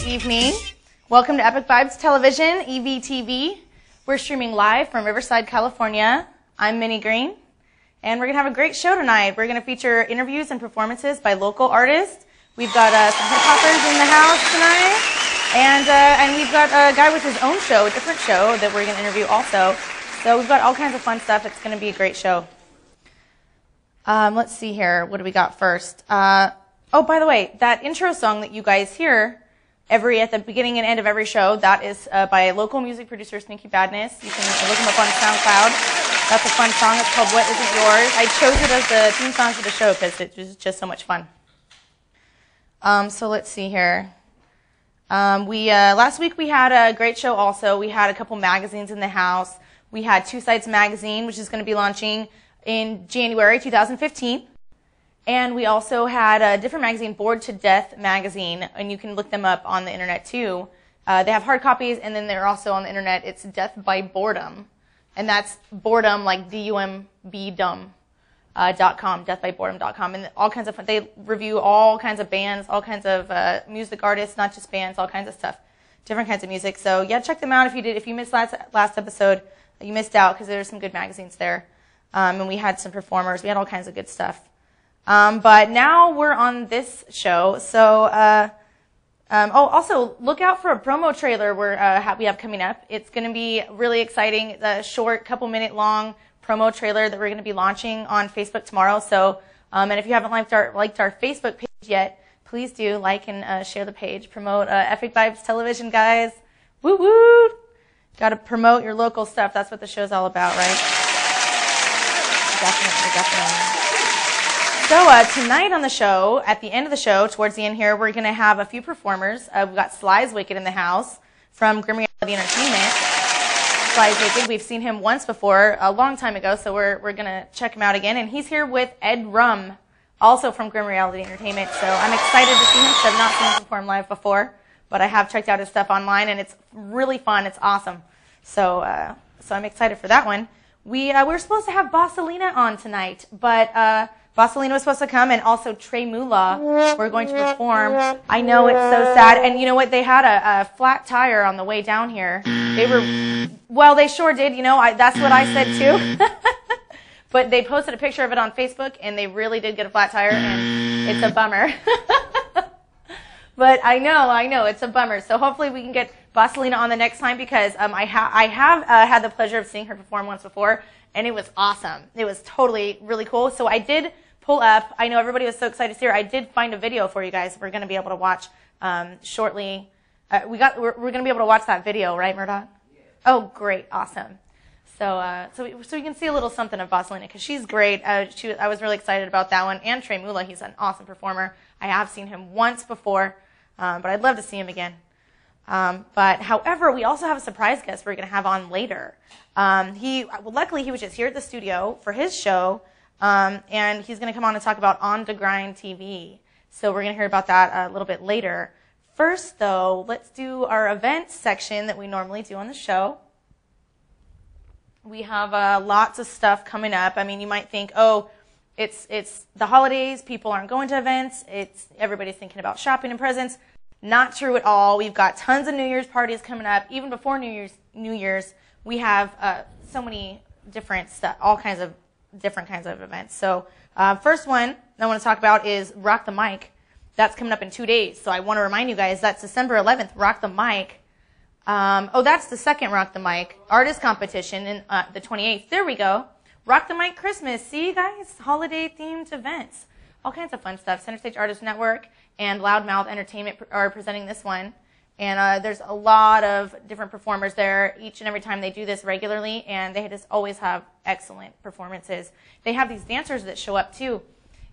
evening. Welcome to Epik Vibes Television, EVTV. We're streaming live from Riverside, California. I'm Minnie Green, and we're going to have a great show tonight. We're going to feature interviews and performances by local artists. We've got some hip-hoppers in the house tonight, and we've got a guy with his own show, a different show that we're going to interview also. So we've got all kinds of fun stuff. It's going to be a great show. Let's see here. What do we got first? Oh, by the way, that intro song that you guys hear at the beginning and end of every show, that is by local music producer Sneaky Badness. You can look him up on SoundCloud. That's a fun song. It's called What Isn't Yours. I chose it as the theme song for the show because it was just so much fun. So let's see here. Last week we had a great show also. We had a couple magazines in the house. We had Two Sides Magazine, which is going to be launching in January 2015. And we also had a different magazine, Bored to Death magazine, and you can look them up on the internet too. They have hard copies, and then they're also on the internet. It's Death by Boredom, and that's boredom like D-U-M-B dumb .com, deathbyboredom.com, and all kinds of fun. They review all kinds of bands, all kinds of music artists, not just bands, all kinds of stuff, different kinds of music. So yeah, check them out if you missed last episode. You missed out because there's some good magazines there, and we had some performers. We had all kinds of good stuff. But now we're on this show, so also look out for a promo trailer we have coming up. It's going to be really exciting. The short, couple-minute long promo trailer that we're going to be launching on Facebook tomorrow. So, and if you haven't liked our Facebook page yet, please do like and share the page. Promote Epik Vibes Television, guys. Woo woo! Got to promote your local stuff. That's what the show's all about, right? Definitely. So tonight on the show, at the end of the show, towards the end here, we're going to have a few performers. We've got Sly's Wicked in the house from Grim Reality Entertainment. Sly's Wicked, we've seen him once before, a long time ago, so we're going to check him out again. And he's here with Ed Rum, also from Grim Reality Entertainment. So I'm excited to see him because I've not seen him perform live before, but I have checked out his stuff online, and it's really fun. It's awesome. So I'm excited for that one. We were supposed to have Bossalina on tonight, but Bossalina was supposed to come, and also Trey Mula were going to perform. I know, it's so sad. And you know what? They had a flat tire on the way down here. They sure did. You know, that's what I said too. But they posted a picture of it on Facebook, and they really did get a flat tire, and it's a bummer. But I know, it's a bummer. So hopefully we can get Bossalina on the next time because I have had the pleasure of seeing her perform once before, and it was awesome. It was totally really cool. So I did pull up. I know everybody was so excited to see her. I did find a video for you guys. We're going to be able to watch shortly. We're going to be able to watch that video, right, Murdoch? Yeah. Oh, great, awesome. So you can see a little something of Bossalina because she's great. I was really excited about that one. And Trey Mula, he's an awesome performer. I have seen him once before, but I'd love to see him again. But however, we also have a surprise guest we're going to have on later. Luckily, he was just here at the studio for his show, and he's going to come on and talk about On the Grind TV. So we're going to hear about that a little bit later. First, though, let's do our events section that we normally do on the show. We have lots of stuff coming up. I mean, you might think, oh, it's the holidays, people aren't going to events, everybody's thinking about shopping and presents. Not true at all. We've got tons of New Year's parties coming up. Even before New Year's, we have so many different stuff, all kinds of different kinds of events. So first one I want to talk about is Rock the Mic. That's coming up in 2 days. So I want to remind you guys that's December 11th, Rock the Mic. That's the second Rock the Mic artist competition in the 28th. There we go. Rock the Mic Christmas. See, guys, holiday-themed events. All kinds of fun stuff. Center Stage Artist Network and Loudmouth Entertainment are presenting this one. And there's a lot of different performers there each and every time they do this regularly, and they just always have excellent performances. They have these dancers that show up, too,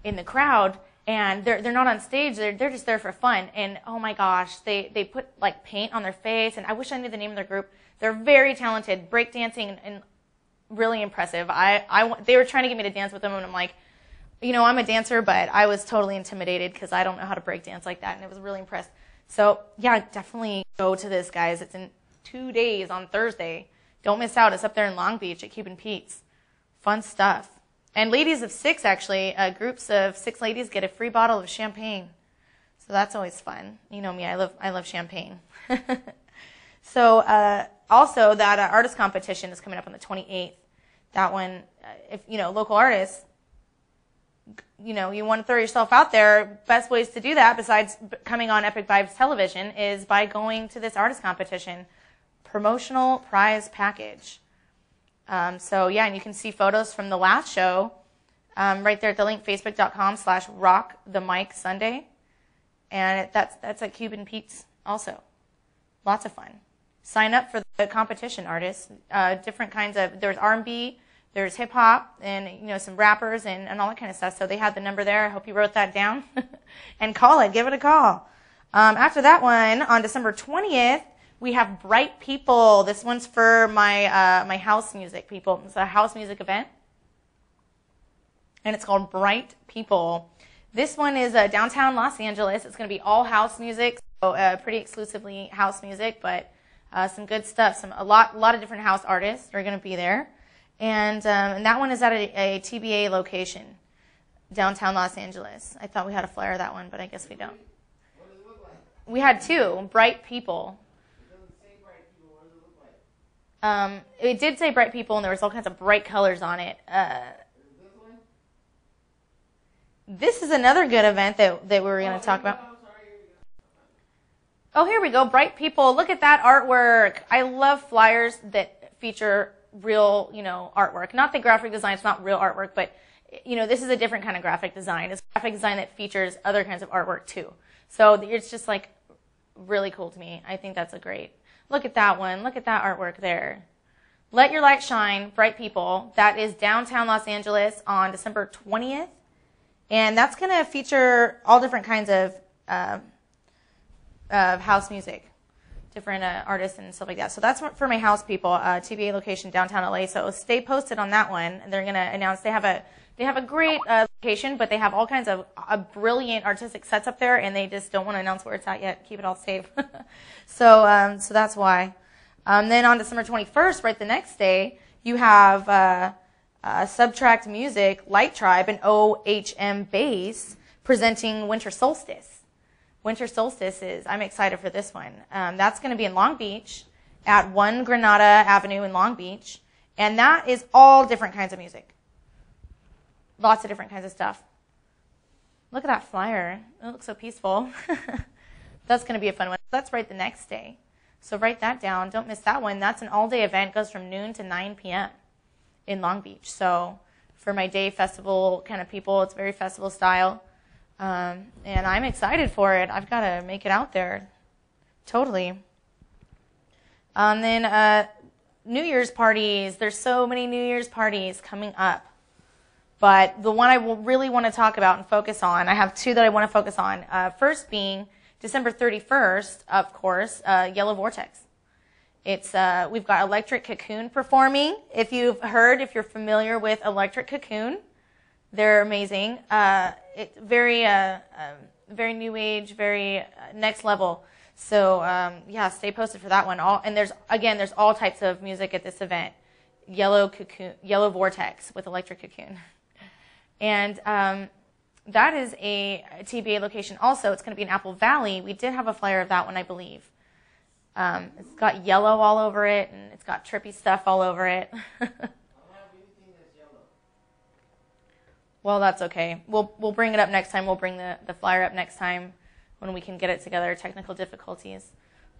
in the crowd, and they're not on stage. They're just there for fun. And, oh, my gosh, they put, like, paint on their face, and I wish I knew the name of their group. They're very talented, breakdancing, and really impressive. They were trying to get me to dance with them, and I'm like, you know, I'm a dancer, but I was totally intimidated because I don't know how to break dance like that, and I was really impressed. So, yeah, definitely go to this, guys. It's in 2 days on Thursday. Don't miss out. It's up there in Long Beach at Cuban Pete's. Fun stuff. And ladies of 6, actually, groups of 6 ladies get a free bottle of champagne. So that's always fun. You know me, I love champagne. So also that artist competition is coming up on the 28th. That one, if local artists, you want to throw yourself out there, best ways to do that besides coming on Epik Vibes television is by going to this artist competition promotional prize package. So yeah, and you can see photos from the last show right there at the link, facebook.com/rockthemicsunday. And that's at Cuban Pete's also. Lots of fun. Sign up for the competition, artists. Different kinds of, there's R&B, there's hip hop, and some rappers and all that kind of stuff. So they had the number there. I hope you wrote that down. And call it. Give it a call. After that one, on December 20th, we have Bright People. This one's for my house music people. It's a house music event. And it's called Bright People. This one is downtown Los Angeles. It's going to be all house music, so pretty exclusively house music, but some good stuff. A lot of different house artists are going to be there. And that one is at a TBA location, downtown Los Angeles. I thought we had a flyer of that one, but I guess we don't. What does it look like? We had two, Bright People. It doesn't say Bright People. What does it look like? It did say Bright People, and there was all kinds of bright colors on it. This is another good event that we were going to talk about. Oh, here we go. Bright People. Look at that artwork. I love flyers that feature real, artwork. Not the graphic design. It's not real artwork, but, this is a different kind of graphic design. It's graphic design that features other kinds of artwork, too. So it's just, really cool to me. I think that's a great. Look at that one. Look at that artwork there. Let Your Light Shine, Bright People. That is downtown Los Angeles on December 20th. And that's going to feature all different kinds of house music, different artists and stuff like that. So that's for my house people, TBA location downtown LA. So stay posted on that one. They're going to announce they have a great location, but they have all kinds of brilliant artistic sets up there, and they just don't want to announce where it's at yet. Keep it all safe. So that's why. Then on December 21st, right the next day, you have Subtract Music, Light Tribe, and OHM Bass presenting Winter Solstice. Winter Solstice I'm excited for this one. That's going to be in Long Beach at 1 Granada Avenue in Long Beach. And that is all different kinds of music. Lots of different kinds of stuff. Look at that flyer. It looks so peaceful. That's going to be a fun one. That's right the next day. So write that down. Don't miss that one. That's an all-day event. It goes from noon to 9 p.m. in Long Beach. So for my day festival kind of people, it's very festival style. And I'm excited for it. I've got to make it out there. Totally. Then New Year's parties. There's so many New Year's parties coming up. But the one I will really want to talk about and focus on, I have two that I want to focus on. First being December 31st, of course, Yellow Vortex. We've got Electric Cocoon performing. If you're familiar with Electric Cocoon, they're amazing. It's very new age, very next level. So stay posted for that one. There's all types of music at this event. Yellow Vortex with Electric Cocoon, and that is a TBA location. Also, it's going to be in Apple Valley. We did have a flyer of that one, I believe. It's got yellow all over it, and it's got trippy stuff all over it. Well, that's okay. We'll bring it up next time. We'll bring the flyer up next time when we can get it together. Technical difficulties,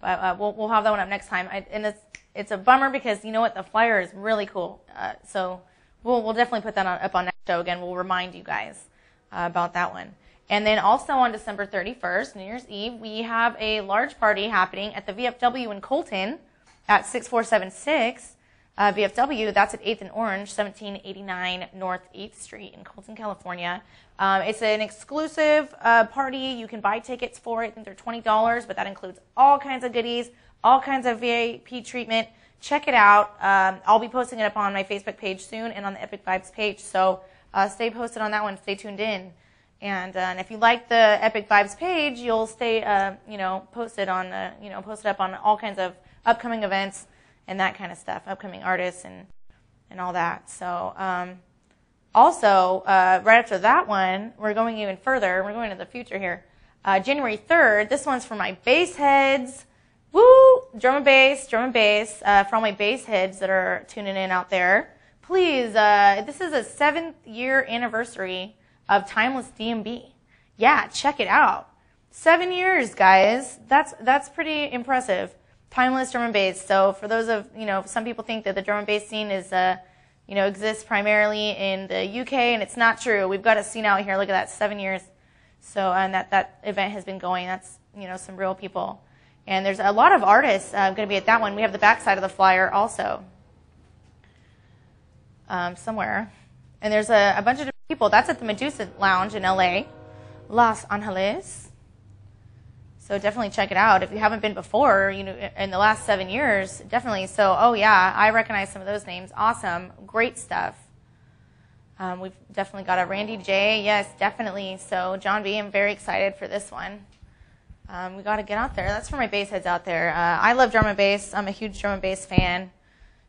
but we'll have that one up next time. And it's a bummer because you know what, the flyer is really cool. So we'll definitely put that up on next show again. We'll remind you guys about that one. And then also on December 31st, New Year's Eve, we have a large party happening at the VFW in Colton at 6476 VFW. That's at 8th and Orange, 1789 North 8th Street in Colton, California. It's an exclusive party. You can buy tickets for it. I think they're $20, but that includes all kinds of goodies, all kinds of VIP treatment. Check it out. I'll be posting it up on my Facebook page soon and on the Epik Vibes page. So stay posted on that one. Stay tuned in. And if you like the Epik Vibes page, you'll stay, posted up on all kinds of upcoming events and that kind of stuff, upcoming artists and all that. So also, right after that one, we're going even further. We're going to the future here. January 3rd, this one's for my bass heads. Woo! Drum and bass, drum and bass. For all my bass heads that are tuning in out there, please, this is a 7th year anniversary of Timeless DMB. Yeah, check it out. 7 years, guys. That's pretty impressive. Timeless drum and bass. So for those of, some people think that the drum and bass scene is, exists primarily in the UK, and it's not true. We've got a scene out here. Look at that, 7 years. So, and that event has been going. That's, some real people. And there's a lot of artists going to be at that one. We have the backside of the flyer also somewhere. And there's a bunch of different people. That's at the Medusa Lounge in LA, Los Angeles. So definitely check it out. If you haven't been before, in the last 7 years, definitely. So, oh yeah, I recognize some of those names. Awesome. Great stuff. We've definitely got a Randy J. Yes, definitely. So, John B., I'm very excited for this one. We got to get out there. That's for my bass heads out there. I love drum and bass. I'm a huge drum and bass fan.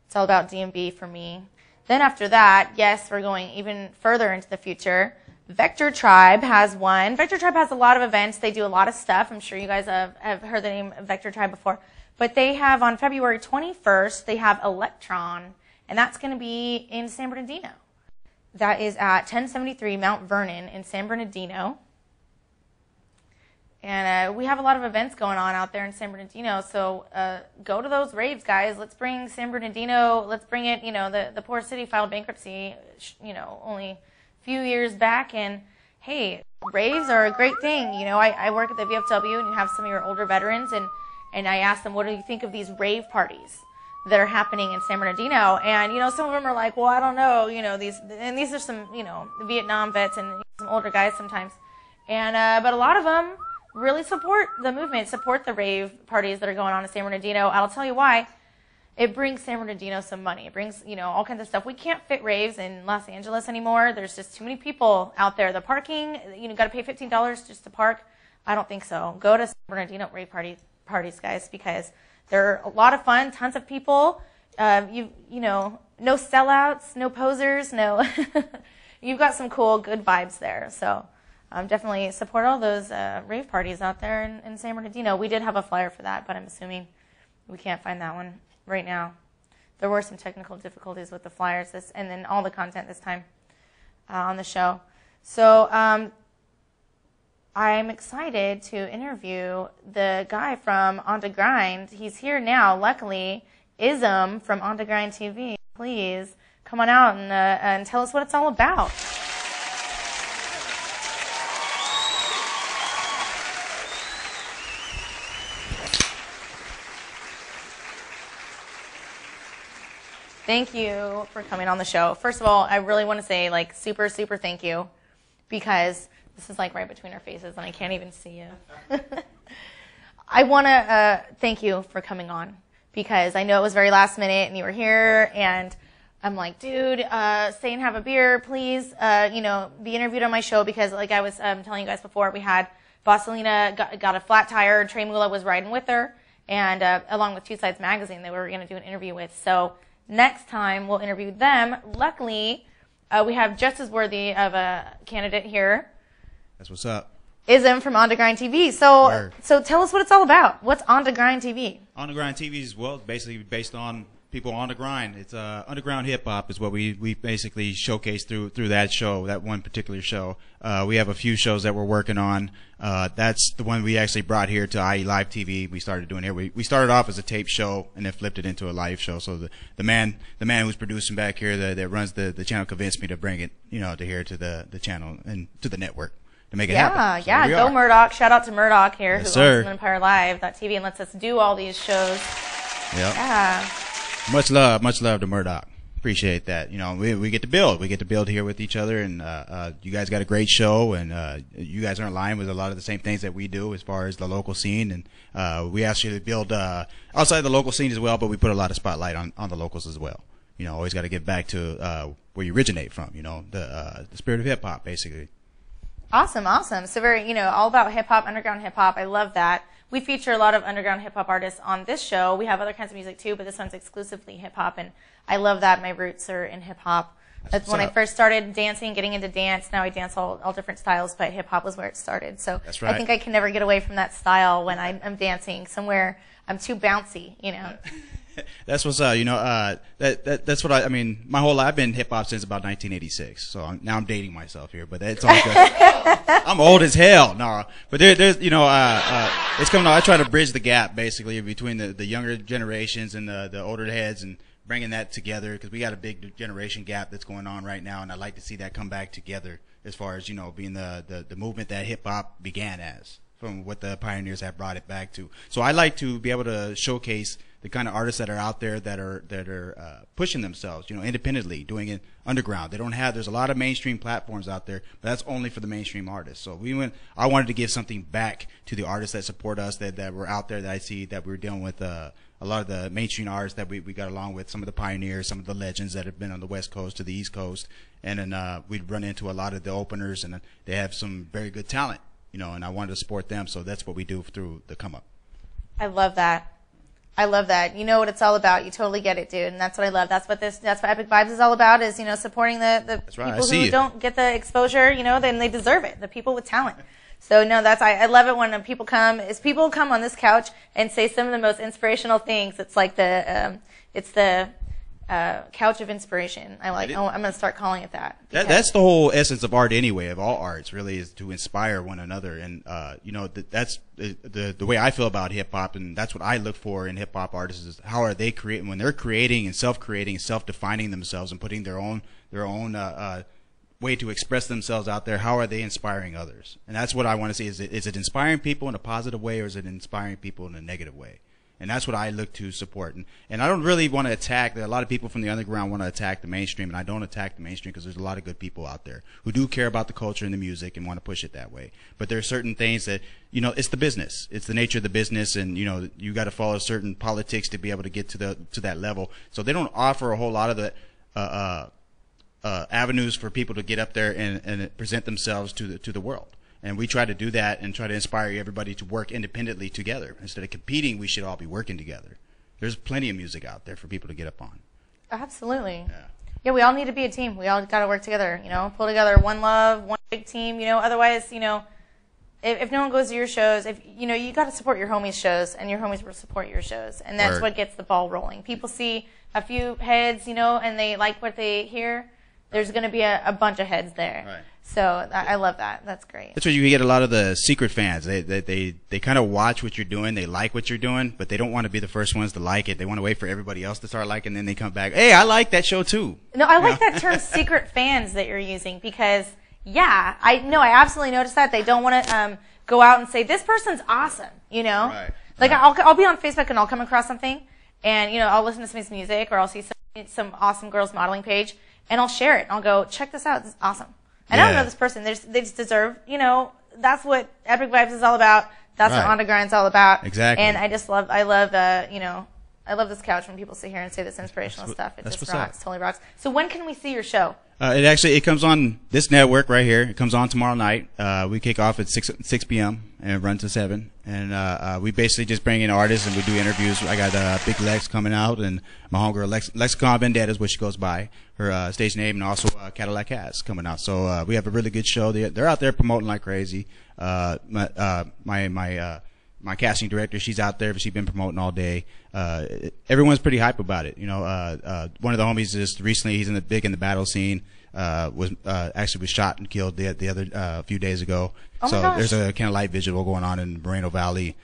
It's all about DMB for me. Then after that, yes, we're going even further into the future. Vector Tribe has one. Vector Tribe has a lot of events. They do a lot of stuff. I'm sure you guys have heard the name Vector Tribe before. But they have on February 21st, they have Electron, and that's going to be in San Bernardino. That is at 1073 Mount Vernon in San Bernardino. And we have a lot of events going on out there in San Bernardino, so go to those raves, guys. Let's bring San Bernardino, let's bring it, the poor city filed bankruptcy, only a few years back, and hey, raves are a great thing. I work at the VFW, and you have some of your older veterans, and I ask them, what do you think of these rave parties that are happening in San Bernardino? And, some of them are like, well, I don't know, these are some, Vietnam vets and some older guys sometimes. And, but a lot of them really support the movement, support the rave parties that are going on in San Bernardino. I'll tell you why. It brings San Bernardino some money. It brings, all kinds of stuff. We can't fit raves in Los Angeles anymore. There's just too many people out there. The parking, got to pay $15 just to park. I don't think so. Go to San Bernardino rave parties, guys, because they're a lot of fun, tons of people. No sellouts, no posers, no. You've got some cool, good vibes there. So definitely support all those rave parties out there in San Bernardino. We did have a flyer for that, but I'm assuming we can't find that one right now. There were some technical difficulties with the flyers and then all the content this time on the show. So I'm excited to interview the guy from On the Grind. He's here now, luckily. Ism from On the Grind TV. Please come on out and tell us what it's all about. Thank you for coming on the show. First of all, I really want to say, super, super thank you, because this is, right between our faces, and I can't even see you. I want to thank you for coming on, because I know it was very last minute, and you were here, and I'm like, dude, stay and have a beer, please, be interviewed on my show, because, I was telling you guys before, we had Bosselina got a flat tire, Trey Mula was riding with her, and along with Two Sides Magazine, they were going to do an interview with, so next time, we'll interview them. Luckily, we have just as worthy of a candidate here. That's what's up. Ism from On the Grind TV. So tell us what it's all about. What's On the Grind TV? On the Grind TV is, basically based on people on the grind. It's underground hip-hop is what we basically showcase through that show, that one particular show. We have a few shows that we're working on. That's the one we actually brought here to IE Live TV. We started doing here. We started off as a tape show and then flipped it into a live show. So the man who's producing back here that runs the channel convinced me to bring it, to here to the channel and to the network to make it happen. So go Murdoch. Shout out to Murdoch here, yes, who owns Empire Live.tv and lets us do all these shows. Yep. Yeah. Much love to Murdoch. Appreciate that. We get to build. We get to build here with each other, and you guys got a great show, and you guys are in line with a lot of the same things that we do as far as the local scene, and we actually build outside the local scene as well, but we put a lot of spotlight on the locals as well. Always got to get back to where you originate from. The spirit of hip hop, basically. Awesome. So very, all about hip hop, underground hip hop. I love that. We feature a lot of underground hip hop artists on this show. We have other kinds of music too, but this one's exclusively hip hop, and I love that. My roots are in hip hop. That's when I first started dancing, getting into dance. Now I dance all different styles, but hip hop was where it started. So That's right. I think I can never get away from that style when I'm dancing somewhere. I'm too bouncy, you know. That's what's you know, that's what I mean. My whole life, I've been hip hop since about 1986. So now I'm dating myself here, but it's all good. I'm old as hell. No, but there's, you know, it's coming. I try to bridge the gap basically between the younger generations and the older heads, and bringing that together, because we got a big generation gap that's going on right now, and I'd like to see that come back together as far as, you know, being the movement that hip hop began as, from what the pioneers have brought it back to. So I like to be able to showcase the kind of artists that are out there that are pushing themselves, you know, independently, doing it underground. There's a lot of mainstream platforms out there, but that's only for the mainstream artists. So I wanted to give something back to the artists that support us, that were out there, that I see that we're dealing with a lot of the mainstream artists that we got along with, some of the pioneers, some of the legends that have been on the West Coast to the East Coast. And then we'd run into a lot of the openers, and they have some very good talent, you know, and I wanted to support them. So that's what we do through the Come Up. I love that. I love that. You know what it's all about. You totally get it, dude. And that's what I love. That's what Epik Vibes is all about, is, you know, supporting the people who don't get the exposure, you know, then they deserve it. The people with talent. So no, I love it when people come on this couch and say some of the most inspirational things. It's like the couch of inspiration. I'm going to start calling it that. That's the whole essence of art anyway, of all arts, really, is to inspire one another. And, you know, that's the way I feel about hip hop, and that's what I look for in hip hop artists, is how are they creating, when they're creating and self-defining themselves and putting their own way to express themselves out there, how are they inspiring others? And that's what I want to see. Is it inspiring people in a positive way, or is it inspiring people in a negative way? And that's what I look to support. And I don't really want to attack. There are a lot of people from the underground want to attack the mainstream, and I don't attack the mainstream, because there's a lot of good people out there who do care about the culture and the music and want to push it that way. But there are certain things that, you know, it's the business. It's the nature of the business, and, you know, you got to follow certain politics to be able to get to that level. So they don't offer a whole lot of the avenues for people to get up there and present themselves to the world. And we try to do that and try to inspire everybody to work independently together. Instead of competing, we should all be working together. There's plenty of music out there for people to get up on. Absolutely. Yeah, we all need to be a team. We all got to work together, you know, pull together one love, one big team, you know. Otherwise, you know, if no one goes to your shows, you know, you got to support your homies' shows, and your homies will support your shows. And that's what gets the ball rolling. People see a few heads, you know, and they like what they hear. There's going to be a bunch of heads there. Right. So I love that. That's great. That's where you get a lot of the secret fans. They kind of watch what you're doing. They like what you're doing, but they don't want to be the first ones to like it. They want to wait for everybody else to start liking, and then they come back. Hey, I like that show too. No, I like that term, secret fans, that you're using, because I absolutely noticed that. They don't want to go out and say, this person's awesome, you know? Right. Like, I'll be on Facebook and I'll come across something, and, you know, I'll listen to some music, or I'll see some awesome girls modeling page, and I'll share it. And I'll go, check this out. This is awesome. And I don't know this person. They just deserve, you know, that's what Epik Vibes is all about. That's what On the Grind's all about. Exactly. And I love, you know, I love this couch when people sit here and say this inspirational stuff. It just rocks, totally rocks. So when can we see your show? It comes on this network right here. It comes on tomorrow night. We kick off at 6 p.m. and run to 7. And we basically just bring in artists and we do interviews. I got Big Lex coming out, and my homegirl Lexicon Vendetta is what she goes by, her stage name, and also Cadillac Cats coming out. So we have a really good show. They're out there promoting like crazy. My casting director, she's out there, but she's been promoting all day. Everyone's pretty hype about it. You know, one of the homies just recently, he's big in the battle scene, was shot and killed the other few days ago. So there's a kind of light visual going on in Moreno Valley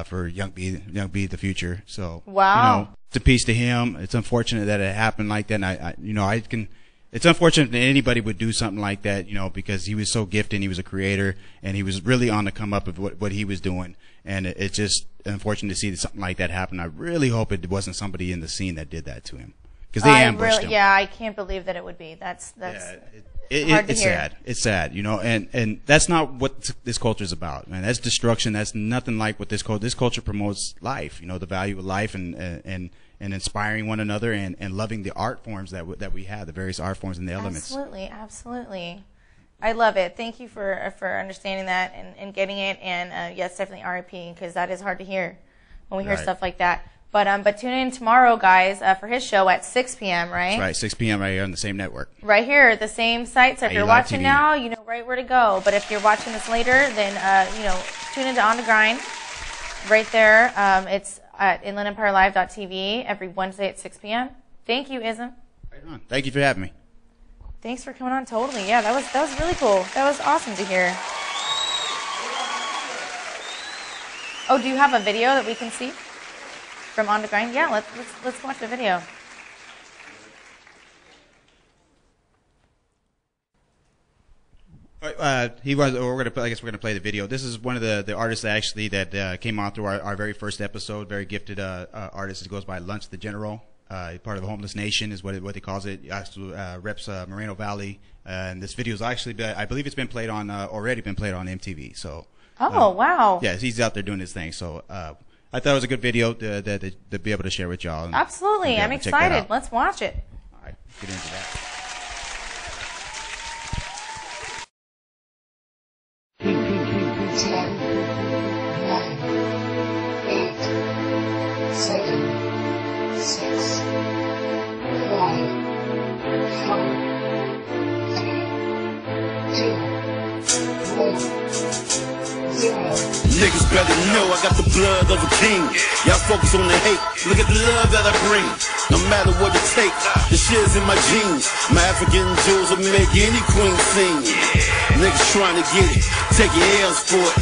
for Young B the Future. So wow, you know, it's a piece to him. It's unfortunate that it happened like that. And it's unfortunate that anybody would do something like that, you know, because he was so gifted and he was a creator and he was really on the come up of what he was doing. And it's just unfortunate to see something like that happen. I really hope it wasn't somebody in the scene that did that to him, because they ambushed him. Yeah, I can't believe that it would be. That's hard to it's hear. sad. It's sad, you know, and that's not what this culture is about, man. That's destruction. That's nothing like what this culture promotes life, you know, the value of life and inspiring one another and loving the art forms that we have, the various art forms and the elements. Absolutely. I love it. Thank you for understanding that and getting it. And yes, definitely RIP, because that is hard to hear when we hear stuff like that. But tune in tomorrow, guys, for his show at 6 p.m., right? That's right, 6 p.m. right here on the same network. Right here, the same site. So if you're watching TV. now, you know right where to go. But if you're watching this later, then, tune into On the Grind right there. It's at InlandEmpireLive.tv every Wednesday at 6 p.m. Thank you, Ism. Right on. Thank you for having me. Thanks for coming on. Totally. Yeah, that was really cool. That was awesome to hear. Oh, do you have a video that we can see from On the Grind? Yeah, let's watch the video. I guess we're gonna play the video. This is one of the artists that came on through our very first episode. Very gifted artist. It goes by Lunch the General. Part of the Homeless Nation is what he calls it. He actually reps Moreno Valley. And this video is actually, I believe it's been played on already been played on MTV. So. Oh wow! Yeah, he's out there doing his thing. So I thought it was a good video to be able to share with y'all. Absolutely, I'm excited. Let's watch it. All right, get into that. 10, 9, 8, 7, 6, 5, 4, 3, 2, 1. Niggas better know I got the blood of a king. Y'all focus on the hate, look at the love that I bring. No matter what it takes, the shit's in my jeans. My African jewels will make any queen sing. Niggas trying to get it, take your L's for it.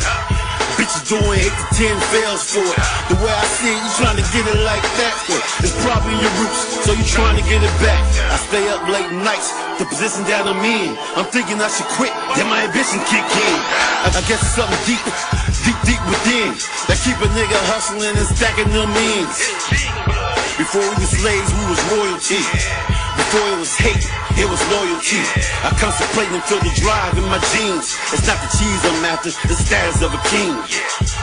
Bitches doing 8 to 10 fails for it. The way I see it, you trying to get it like that. It's probably your roots, so you trying to get it back. I stay up late nights, the position that I'm in. I'm thinking I should quit, then my ambition kick in. I guess it's something deep within that keep a nigga hustling and stacking them ends. Before we were slaves, we was royalty. Before it was hate, it was loyalty. I contemplate and feel the drive in my jeans. It's not the cheese I'm after, the status of a king.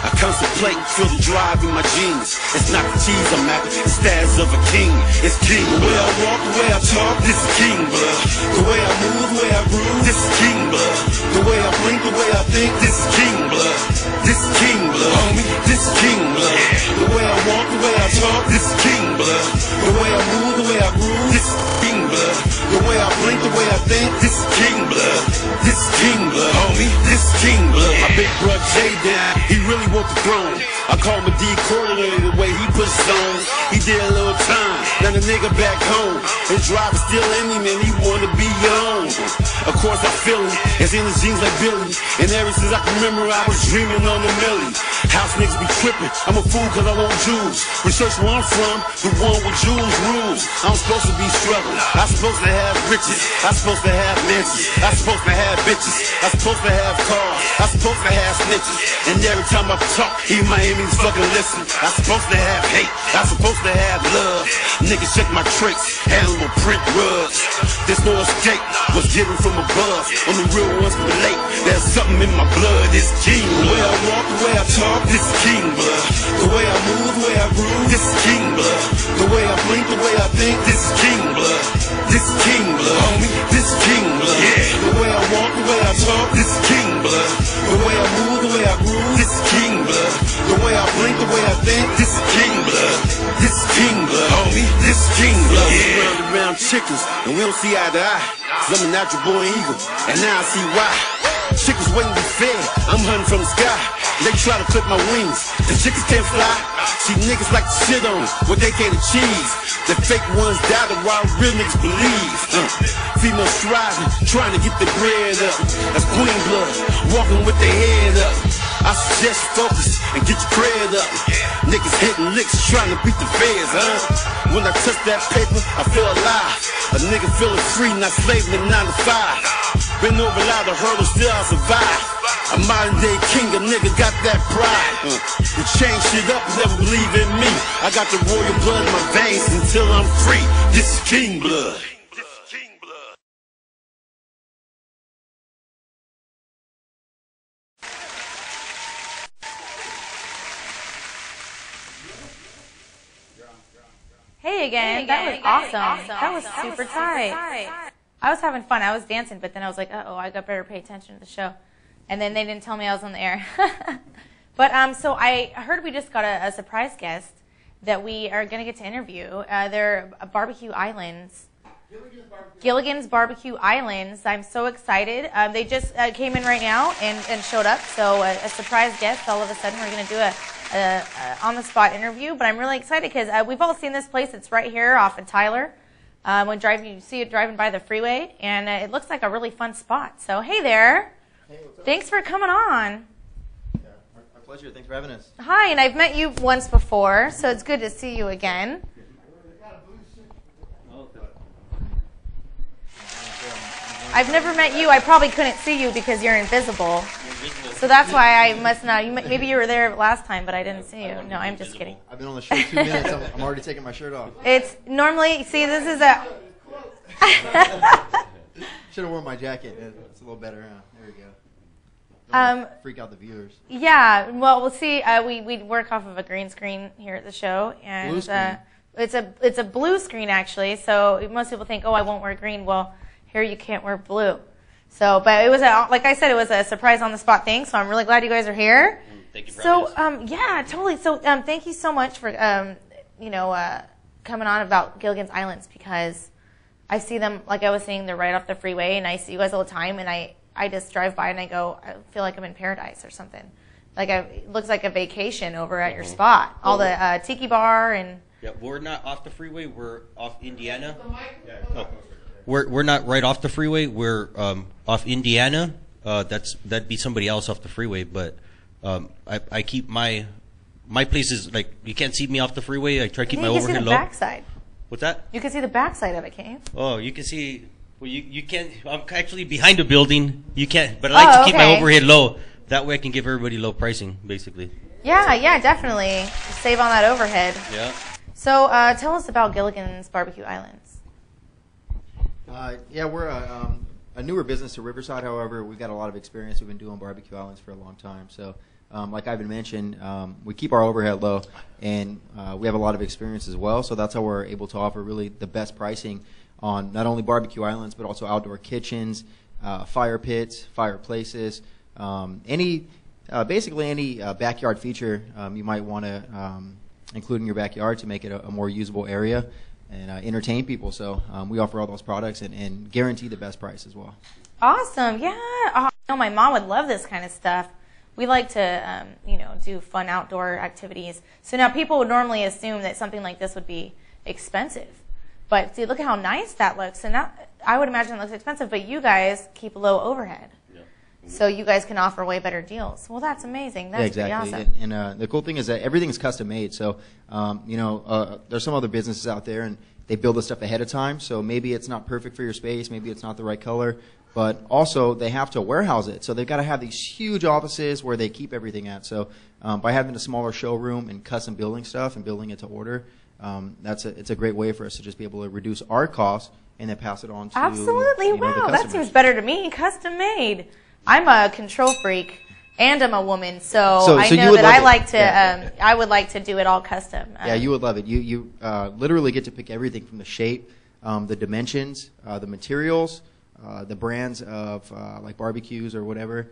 I contemplate and feel the drive in my jeans. It's not the cheese I'm after, the status of a king. It's king. The way I walk, the way I talk, this is king blood. The way I move, the way I groove, this is king blood. The way I blink, the way I think, this is king blood. This is king blood, homie, this is king blood. The way I walk, the way I talk, this is king blood. The way I move, the way I groove, this is king blood. The way I blink, the way I think, this is king blood. This is king blood, homie, this is king blood. My big brother Jay down, he really want the throne. I call him a D coordinator, the way he puts on. He did a little time, now the nigga back home. His drive is still in him and he wanna be young. Of course I feel him, it's in his jeans like Billy. And ever since I can remember I was dreaming on the millie. House niggas be tripping, I'm a fool cause I want Jews. Research where I'm from, the one with Jews rules. I'm supposed to be struggling, I'm supposed to have riches. I'm supposed to have mansions, I'm supposed to have bitches. I'm supposed to have cars, I'm supposed to have snitches. And every time I talk, even my enemies fucking listen. I'm supposed to have hate, I'm supposed to have love. Niggas check my traits, animal print rugs. There's no escape, was given from above. Only real ones can relate, there's something in my blood, it's king blood. The way I walk, the way I talk, this is king blood. The way I move, the way I groove, this is king blood. The way I blink, the way I think, this is king blood. This is king blood, homie, this is king blood. Yeah. The way I walk, the way I talk, this is king blood. The way I move, the way I groove, this is king blood. The way I blink, the way I think, this is king blood. This is king blood, homie, this is king blood. Yeah. We round around chickens, and we don't see eye to eye. Cause I'm a natural born eagle, and now I see why. Chickens waiting to be fed, I'm hunting from the sky. They try to clip my wings, the chickens can't fly. See niggas like to shit on what they can't achieve. The fake ones doubt it while real niggas believe. Females striving, trying to get the bread up. That's queen blood, walking with their head up. I suggest focus and get your cred up. Niggas hitting licks, trying to beat the feds, huh? When I touch that paper, I feel alive. A nigga feeling free, not slave in 9 to 5. Been over a lot of hurdles, still I survive. A modern day king, a nigga got that pride. To change shit up, never believe in me. I got the royal blood in my veins until I'm free. This is king blood. Hey again, that was awesome. That was super tight. I was having fun. I was dancing, but then I was like, uh-oh, I got better pay attention to the show. And then they didn't tell me I was on the air. But so I heard we just got a surprise guest, that we are going to get to interview. They're Barbecue Islands. Gilligan's Barbecue Islands. I'm so excited. They just came in right now and showed up. So a surprise guest. All of a sudden, we're going to do a on-the-spot interview. But I'm really excited because we've all seen this place. It's right here off of Tyler. You see it driving by the freeway, and it looks like a really fun spot. So hey there. Hey, what's up? Thanks for coming on. Yeah, our pleasure. Thanks for having us. Hi, and I've met you once before, so it's good to see you again. I've never met you. I probably couldn't see you because you're invisible. So that's why I must not. Maybe you were there last time, but I didn't see you. No, I'm just kidding. I've been on the show 2 minutes. I'm already taking my shirt off. It's normally, see, this is a... Should have worn my jacket. It's a little better. There we go. Don't freak out the viewers. Yeah, well, we'll see. We work off of a green screen here at the show, and Blue screen. It's a blue screen actually. So most people think, oh, I won't wear green. Well, here you can't wear blue. So, but it was like I said, it was a surprise on the spot thing. So I'm really glad you guys are here. Thank you for having us. Yeah, totally. So thank you so much for coming on about Gilligan's Islands, because I see them, like I was saying, they're right off the freeway, and I see you guys all the time, and I just drive by and I go, I feel like I'm in paradise or something. Like it looks like a vacation over at your spot. All the tiki bar and. Yeah, we're not off the freeway. We're off Indiana. Oh. We're not right off the freeway. We're off Indiana. That'd be somebody else off the freeway. But I keep my place is like, you can't see me off the freeway. I try to keep my overhead low. You can see the backside. What's that? You can see the backside of it, can't you? Oh, you can see. Well, you can't. I'm actually behind a building. You can't. But I like to keep my overhead low. That way I can give everybody low pricing, basically. Yeah, definitely. Save on that overhead. Yeah. So tell us about Gilligan's Barbecue Islands. We're a newer business to Riverside. However, we've got a lot of experience. We've been doing barbecue islands for a long time. So, like Ivan mentioned, we keep our overhead low, and we have a lot of experience as well. So that's how we're able to offer really the best pricing on not only barbecue islands, but also outdoor kitchens, fire pits, fireplaces, basically any backyard feature you might want to include in your backyard to make it a more usable area and entertain people. So we offer all those products and guarantee the best price as well. Awesome. Yeah. Oh, I know my mom would love this kind of stuff. We like to, do fun outdoor activities. So now people would normally assume that something like this would be expensive. But see, look at how nice that looks. And I would imagine it looks expensive, but you guys keep low overhead. Yeah. So you guys can offer way better deals. Well, that's amazing. That's exactly. Pretty awesome. And the cool thing is that everything's custom made. So, there's some other businesses out there, and they build this stuff ahead of time. So maybe it's not perfect for your space. Maybe it's not the right color. But also, they have to warehouse it. So they've got to have these huge offices where they keep everything at. So by having a smaller showroom and custom building stuff and building it to order, it's a great way for us to just be able to reduce our costs and then pass it on to Absolutely. Wow, that seems better to me. Custom made. I'm a control freak and I'm a woman, so I know that I like to. I would like to do it all custom. Yeah, you would love it. You literally get to pick everything from the shape, the dimensions, the materials, the brands of like barbecues or whatever.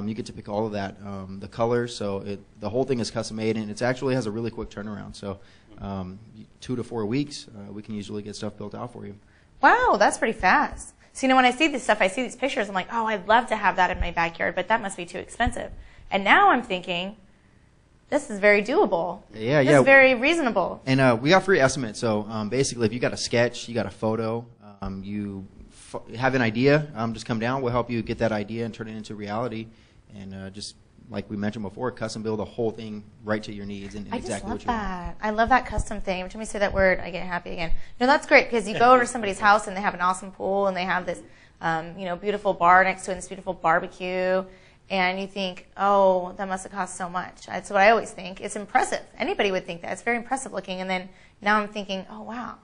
You get to pick all of that, the colors. So the whole thing is custom made, and it actually has a really quick turnaround. So 2 to 4 weeks, we can usually get stuff built out for you. Wow, that's pretty fast. So, when I see this stuff, I see these pictures, I'm like, oh, I'd love to have that in my backyard, but that must be too expensive. And now I'm thinking, this is very doable. Yeah. This is very reasonable. And we got free estimates. So basically, if you got a sketch, you got a photo, you have an idea, just come down. We'll help you get that idea and turn it into reality. And just like we mentioned before, custom build the whole thing right to your needs and exactly what you want. I love that. I love that custom thing. Every time you say that word, I get happy again. No, that's great, because you go over to somebody's house and they have an awesome pool and they have this, beautiful bar next to it, and this beautiful barbecue, and you think, oh, that must have cost so much. That's what I always think. It's impressive. Anybody would think that. It's very impressive looking. And then now I'm thinking, oh, wow,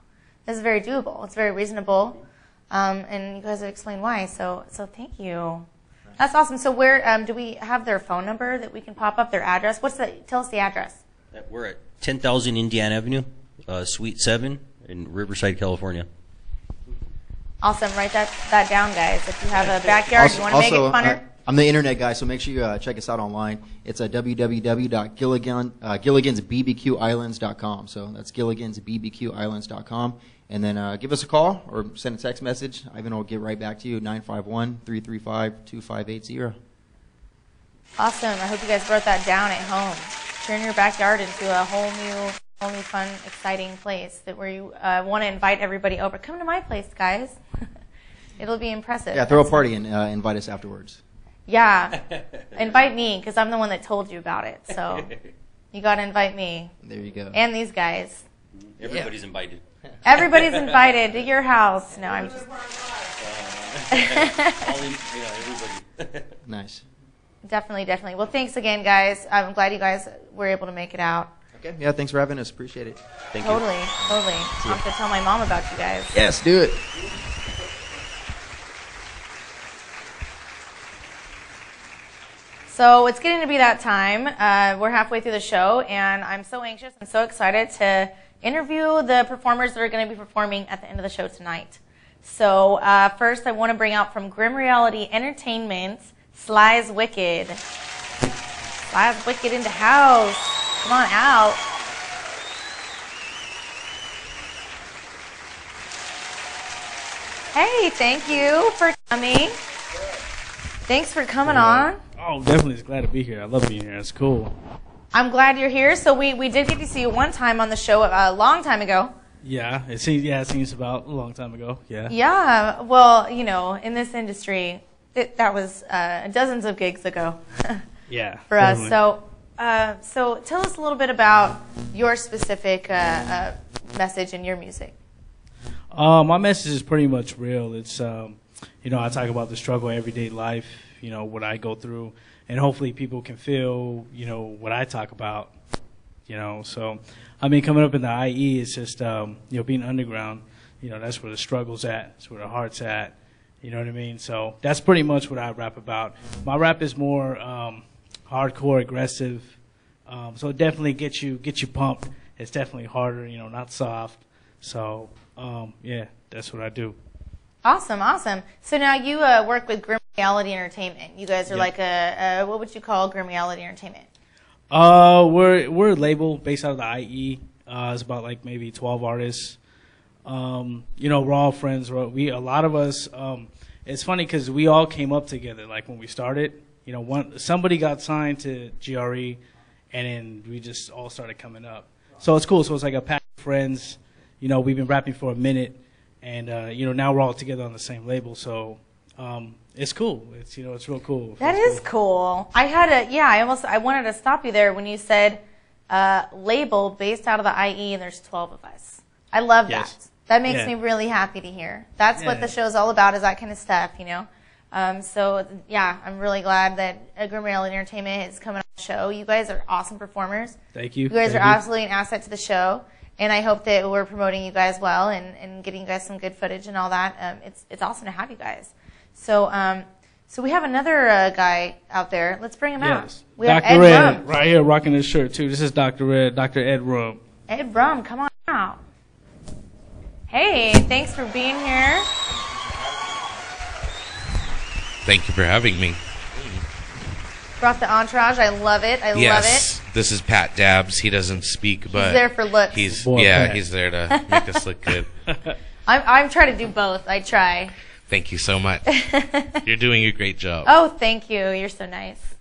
this is very doable. It's very reasonable. And you guys have explained why. So thank you. That's awesome. So where do we have their phone number that we can pop up, their address? Tell us the address. We're at 10,000 Indiana Avenue, Suite 7 in Riverside, California. Awesome. Write that down, guys. If you have a backyard, you want to make it funner. I'm the internet guy, so make sure you check us out online. It's www.gilligansbbqislands.com. So that's gilligansbbqislands.com. And then give us a call or send a text message. Ivan will get right back to you, 951-335-2580. Awesome. I hope you guys wrote that down at home. Turn your backyard into a whole new fun, exciting place where you want to invite everybody over. Come to my place, guys. It'll be impressive. Yeah, throw a party and invite us afterwards. Yeah. Invite me, because I'm the one that told you about it. So you got to invite me. There you go. And these guys. Everybody's invited. Everybody's invited to your house. No, I'm just... Everybody. Nice. Definitely. Well, thanks again, guys. I'm glad you guys were able to make it out. Okay. Yeah, thanks for having us. Appreciate it. Thank you. Totally. I'll have to tell my mom about you guys. Yes, do it. So it's getting to be that time. We're halfway through the show, and I'm so anxious. I'm so excited to interview the performers that are going to be performing at the end of the show tonight. So first, I want to bring out from Grim Reality Entertainment, Sly's Wicked. Sly's Wicked in the house. Come on out. Hey, thank you for coming. Thanks for coming on. Oh, definitely. It's glad to be here. I love being here. It's cool. I'm glad you're here. So we did get to see you one time on the show a long time ago. Yeah, it seems about a long time ago. Yeah. Yeah. Well, in this industry, that was dozens of gigs ago. Yeah. For definitely. us. So tell us a little bit about your specific message in your music. My message is pretty much real. It's I talk about the struggle, everyday life. What I go through, and hopefully people can feel what I talk about. So coming up in the IE, it's just being underground. That's where the struggle's at. That's where the heart's at. You know what I mean? So that's pretty much what I rap about. My rap is more hardcore, aggressive. So it definitely gets you pumped. It's definitely harder, not soft. So yeah, that's what I do. Awesome. So now you work with Grim Reality Entertainment. You guys are like a what would you call Grim Reality Entertainment? We're a label based out of the IE. It's about like maybe 12 artists. We're all friends. A lot of us. It's funny because we all came up together. Like when we started, somebody got signed to GRE, and then we just all started coming up. So it's cool. So it's like a pack of friends. We've been rapping for a minute, and now we're all together on the same label. So it's cool. It's it's real cool. That is cool. I wanted to stop you there when you said label based out of the IE, and there's 12 of us. I love that. That makes me really happy to hear. That's what the show's all about, is that kind of stuff, So, I'm really glad that Grim Reality Entertainment is coming on the show. You guys are awesome performers. Thank you. You guys are absolutely an asset to the show, and I hope that we're promoting you guys well and getting you guys some good footage and all that. It's awesome to have you guys. So, so we have another guy out there. Let's bring him out. We have Dr. Ed Ed, Rum. right here, rocking this shirt, too. This is Dr. Ed, Dr. Ed Rum. Ed Rum, come on out. Hey, thanks for being here. Thank you for having me. Brought the entourage. I love it. I love it. This is Pat Dabbs. He doesn't speak, but he's there for looks. He's Pat. he's there to make us look good. I'm trying to do both. I try. Thank you so much. You're doing a great job. Oh, thank you. You're so nice.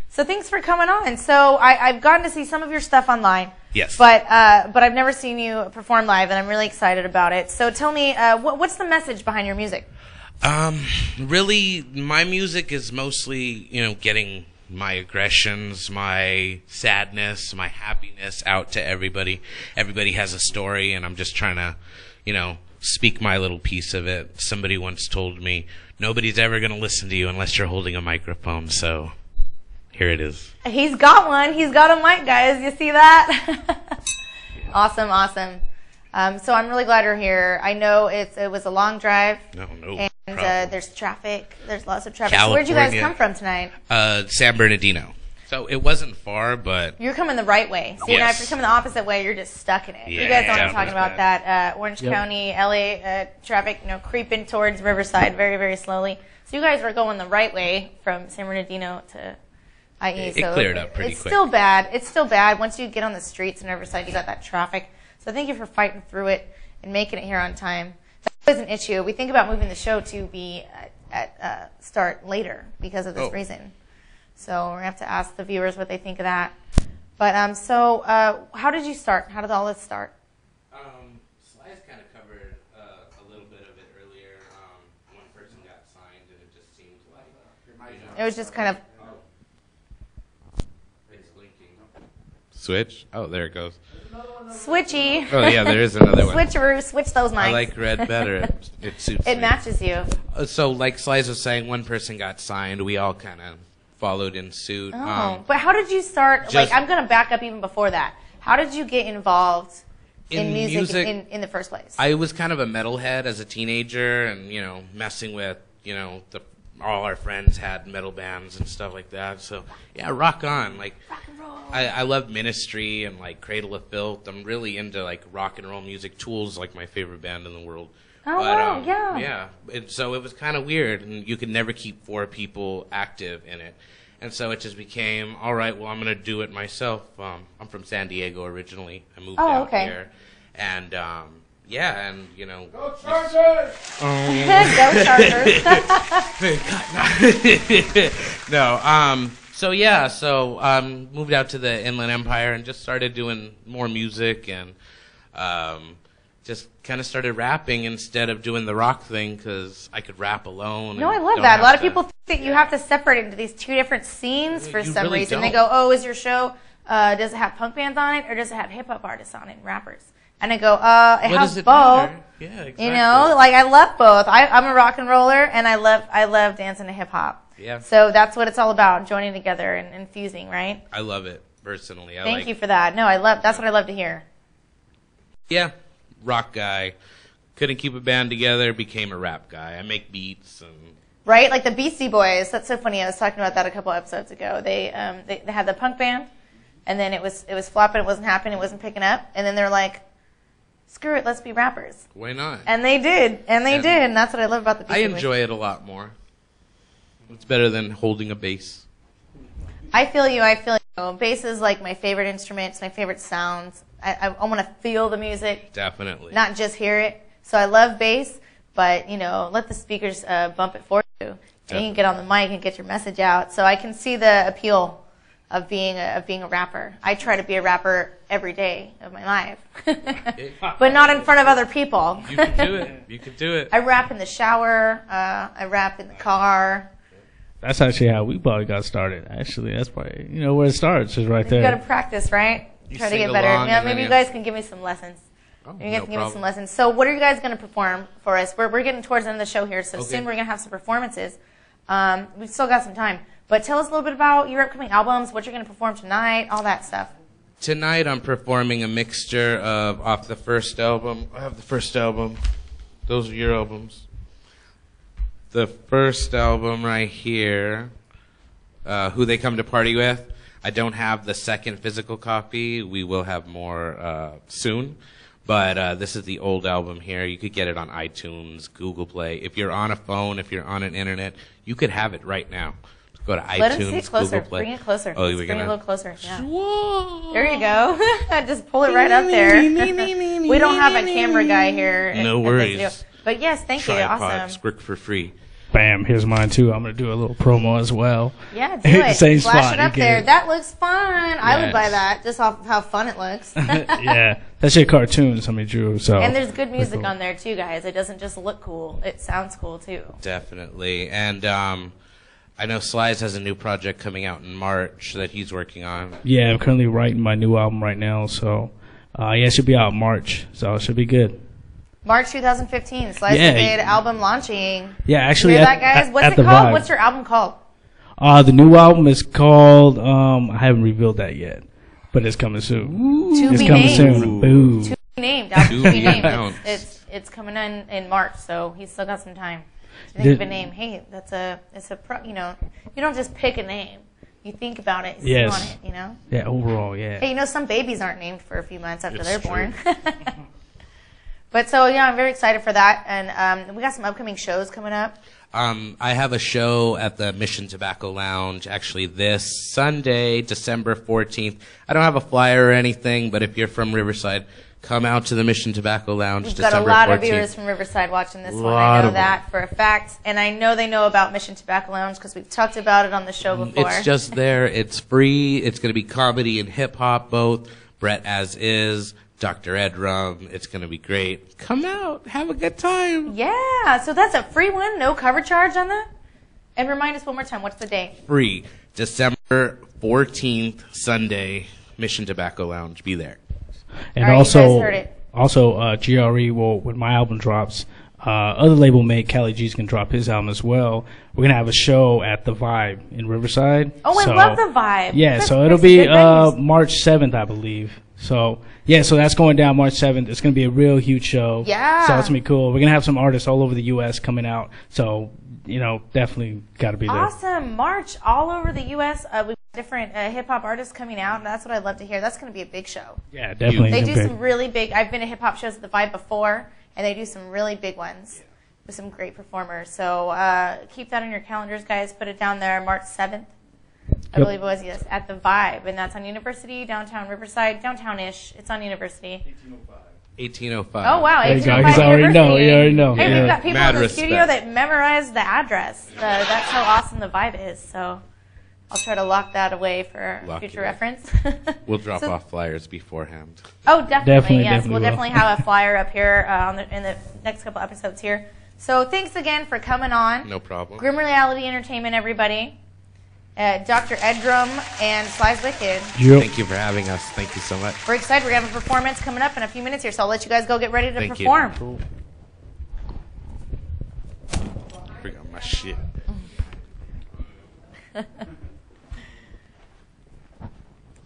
So thanks for coming on. So I've gotten to see some of your stuff online. Yes. But I've never seen you perform live, and I'm really excited about it. So tell me, what's the message behind your music? Really, my music is mostly, getting my aggressions, my sadness, my happiness out to everybody. Everybody has a story, and I'm just trying to, speak my little piece of it. Somebody once told me, nobody's ever going to listen to you unless you're holding a microphone, so here it is. He's got one. He's got a mic, guys. You see that? Awesome. So I'm really glad you're here. I know it was a long drive. No And there's traffic. There's lots of traffic. California. So where'd you guys come from tonight? San Bernardino. So it wasn't far, but You're coming the right way. See, now if Yes. you're coming the opposite way, you're just stuck in it. You Yeah, guys know what I'm that talking was about. That Orange Yep. County, LA traffic, creeping towards Riverside very, very slowly. So you guys were going the right way from San Bernardino to IE. It so cleared up pretty it's quick. still bad. It's still bad. Once you get on the streets in Riverside, you got that traffic. So thank you for fighting through it and making it here on time. That was an issue. We think about moving the show to be at start later because of this Oh. reason. So we're gonna have to ask the viewers what they think of that. But how did you start? How did all this start? Slice kind of covered a little bit of it earlier. One person got signed, and it just seemed like It was just kind of it's linking. Switch. Oh, there it goes. switchy. Oh yeah, there is another one. Switcheroo, switch those mics. I like red better. It suits it me. matches you. So, like Slice was saying, one person got signed. We all kind of followed in suit. Oh, but how did you start? just- I'm going to back up even before that. How did you get involved in In music, music, in the first place? I was kind of a metalhead as a teenager, and messing with all our friends had metal bands and stuff like that. So yeah, rock on. Like Rock and roll. I love Ministry and like Cradle of Filth. I'm really into like rock and roll music. Tool's like my favorite band in the world. Oh, wow, yeah. Yeah. So it was kind of weird, and you could never keep 4 people active in it. And so it just became, all right, well, I'm going to do it myself. I'm from San Diego originally. I moved out okay. here. And, yeah, and, Go Chargers! Go Chargers. No, so moved out to the Inland Empire and just started doing more music and just kind of started rapping instead of doing the rock thing because I could rap alone. No, I and love don't that. A lot have of to- people think that you have to separate it into these 2 different scenes for You some really reason. don't. They go, oh, is your show, does it have punk bands on it or does it have hip-hop artists on it and rappers? And I go, it What has does it both. matter? Yeah, exactly. I love both. I'm a rock and roller, and I love dancing to hip hop. Yeah. So that's what it's all about, joining together and fusing, right? I love it personally. Thank you for that. No, that's what I love to hear. Yeah, rock guy. Couldn't keep a band together. Became a rap guy. I make beats and. Right? Like the Beastie Boys. That's so funny. I was talking about that a couple episodes ago. They had the punk band, and then it was flopping. It wasn't happening. It wasn't picking up. And then they're like, screw it, let's be rappers. Why not? And they did. And they And did. And that's what I love about the Beastie I Boys. enjoy it a lot more. It's better than holding a bass. I feel you. Bass is like my favorite instrument. It's my favorite sounds. I want to feel the music, Definitely. not just hear it. So I love bass, but let the speakers bump it for you, and you can get on the mic and get your message out. So I can see the appeal of being a rapper. I try to be a rapper every day of my life, but not in front of other people. You could do it. You could do it. I rap in the shower. I rap in the car. That's actually how we probably got started. Actually, that's probably where it starts is right You there. got to practice, right? You Try to sing get better. along Yeah, and maybe then you you- guys can give me some lessons. Oh, You guys no can give me some problem. lessons. So what are you guys going to perform for us? We're getting towards the end of the show here, so Okay. soon we're going to have some performances. We've still got some time. But tell us a little bit about your upcoming albums, what you're going to perform tonight, all that stuff. Tonight I'm performing a mixture of off the first album. I have the first album. Those are your albums. The first album right here, Who They Come to Party With. I don't have the second physical copy. We will have more soon. But this is the old album here. You could get it on iTunes, Google Play. If you're on a phone, if you're on an internet, you could have it right now. Go to Let iTunes, us see it closer. Google Play. Bring it closer. Oh, Let's we're bring it a gonna. little closer. Yeah. Whoa. There you go. Just pull it right up there. We don't have a camera guy here. No at worries. the studio. But yes, thank you. Tripods Awesome. work for free. Bam, here's mine too. I'm gonna do a little promo as well. Yeah, do it. Same Flash spot, it up you get there. it. That looks fun. I would buy Yes. that just off of how fun it looks. Yeah, that's your cartoon somebody drew. So And there's good music on there too, guys. It doesn't just look cool; it sounds cool too. Definitely. And I know Slides has a new project coming out in March that he's working on. Yeah, I'm currently writing my new album right now. So it should be out in March. So it should be good. March 2015, Slice Yeah. Brigade album launching. Yeah, actually, Hear at, that, guys? at- What's at it the called? Vibe. What's your album called? The new album is called. I haven't revealed that yet, but it's coming soon. To It's be coming named. soon. Boom. To be named. Album To to be be named. announced. It's coming in March, so he's still got some time to think Did- of a name. Hey, it's a pro. You don't just pick a name. You think about it, you Yes. sit on it, you know? Yeah, overall, yeah. Hey, you know, some babies aren't named for a few months after It's they're true. born. But so, yeah, I'm very excited for that. And we got some upcoming shows coming up. I have a show at the Mission Tobacco Lounge actually this Sunday, December 14th. I don't have a flyer or anything, but if you're from Riverside, come out to the Mission Tobacco Lounge We've December got a lot 14th. of viewers from Riverside watching this one. Lot I know of that for a fact. And I know they know about Mission Tobacco Lounge because we've talked about it on the show before. It's just there. It's free. It's going to be comedy and hip hop both. Brett as is, Dr. Edrum. It's going to be great. Come out. Have a good time. Yeah, so that's a free one, no cover charge on that? And remind us one more time, what's the date? Free. December 14th, Sunday, Mission Tobacco Lounge. Be there. And All right, you also, guys heard it. GRE will, when my album drops, other label mate Cali G's can drop his album as well. We're gonna have a show at the Vibe in Riverside. Oh, I love the Vibe. Yeah, That's so it'll some be good venues. March 7th, I believe. So yeah, so that's going down March 7th. It's gonna be a real huge show. Yeah. So it's gonna be cool. We're gonna have some artists all over the U.S. coming out. So definitely got to be there. Awesome. March all over the U.S. We've got different hip-hop artists coming out, and that's what I'd love to hear. That's going to be a big show. Yeah, definitely. They do Okay. some really big, I've been to hip-hop shows at the Vibe before, and they do some really big ones with some great performers. So keep that on your calendars, guys. Put it down there, March 7th. I Yep. believe it was, yes, at the Vibe, and that's on University, downtown Riverside, downtown-ish. It's on University. 1805. Oh, wow, There you go. 1805 He's already know. University. You already know. Hey, Yeah. we've got people Mad in the studio respect. that memorize the address. That's how awesome the Vibe is. So I'll try to lock that away for Lock future it away. reference. We'll drop So- off flyers beforehand. Oh, definitely. Definitely, Yes, definitely we'll will. definitely have a flyer up here in the next couple episodes here. So thanks again for coming on. No problem. Grim Reality Entertainment, everybody. Dr. Edrum and Sly's Wicked. Yep. Thank you for having us. Thank you so much. We're excited. We're going to have a performance coming up in a few minutes here, so I'll let you guys go get ready to Thank you. perform. Bring on my shit.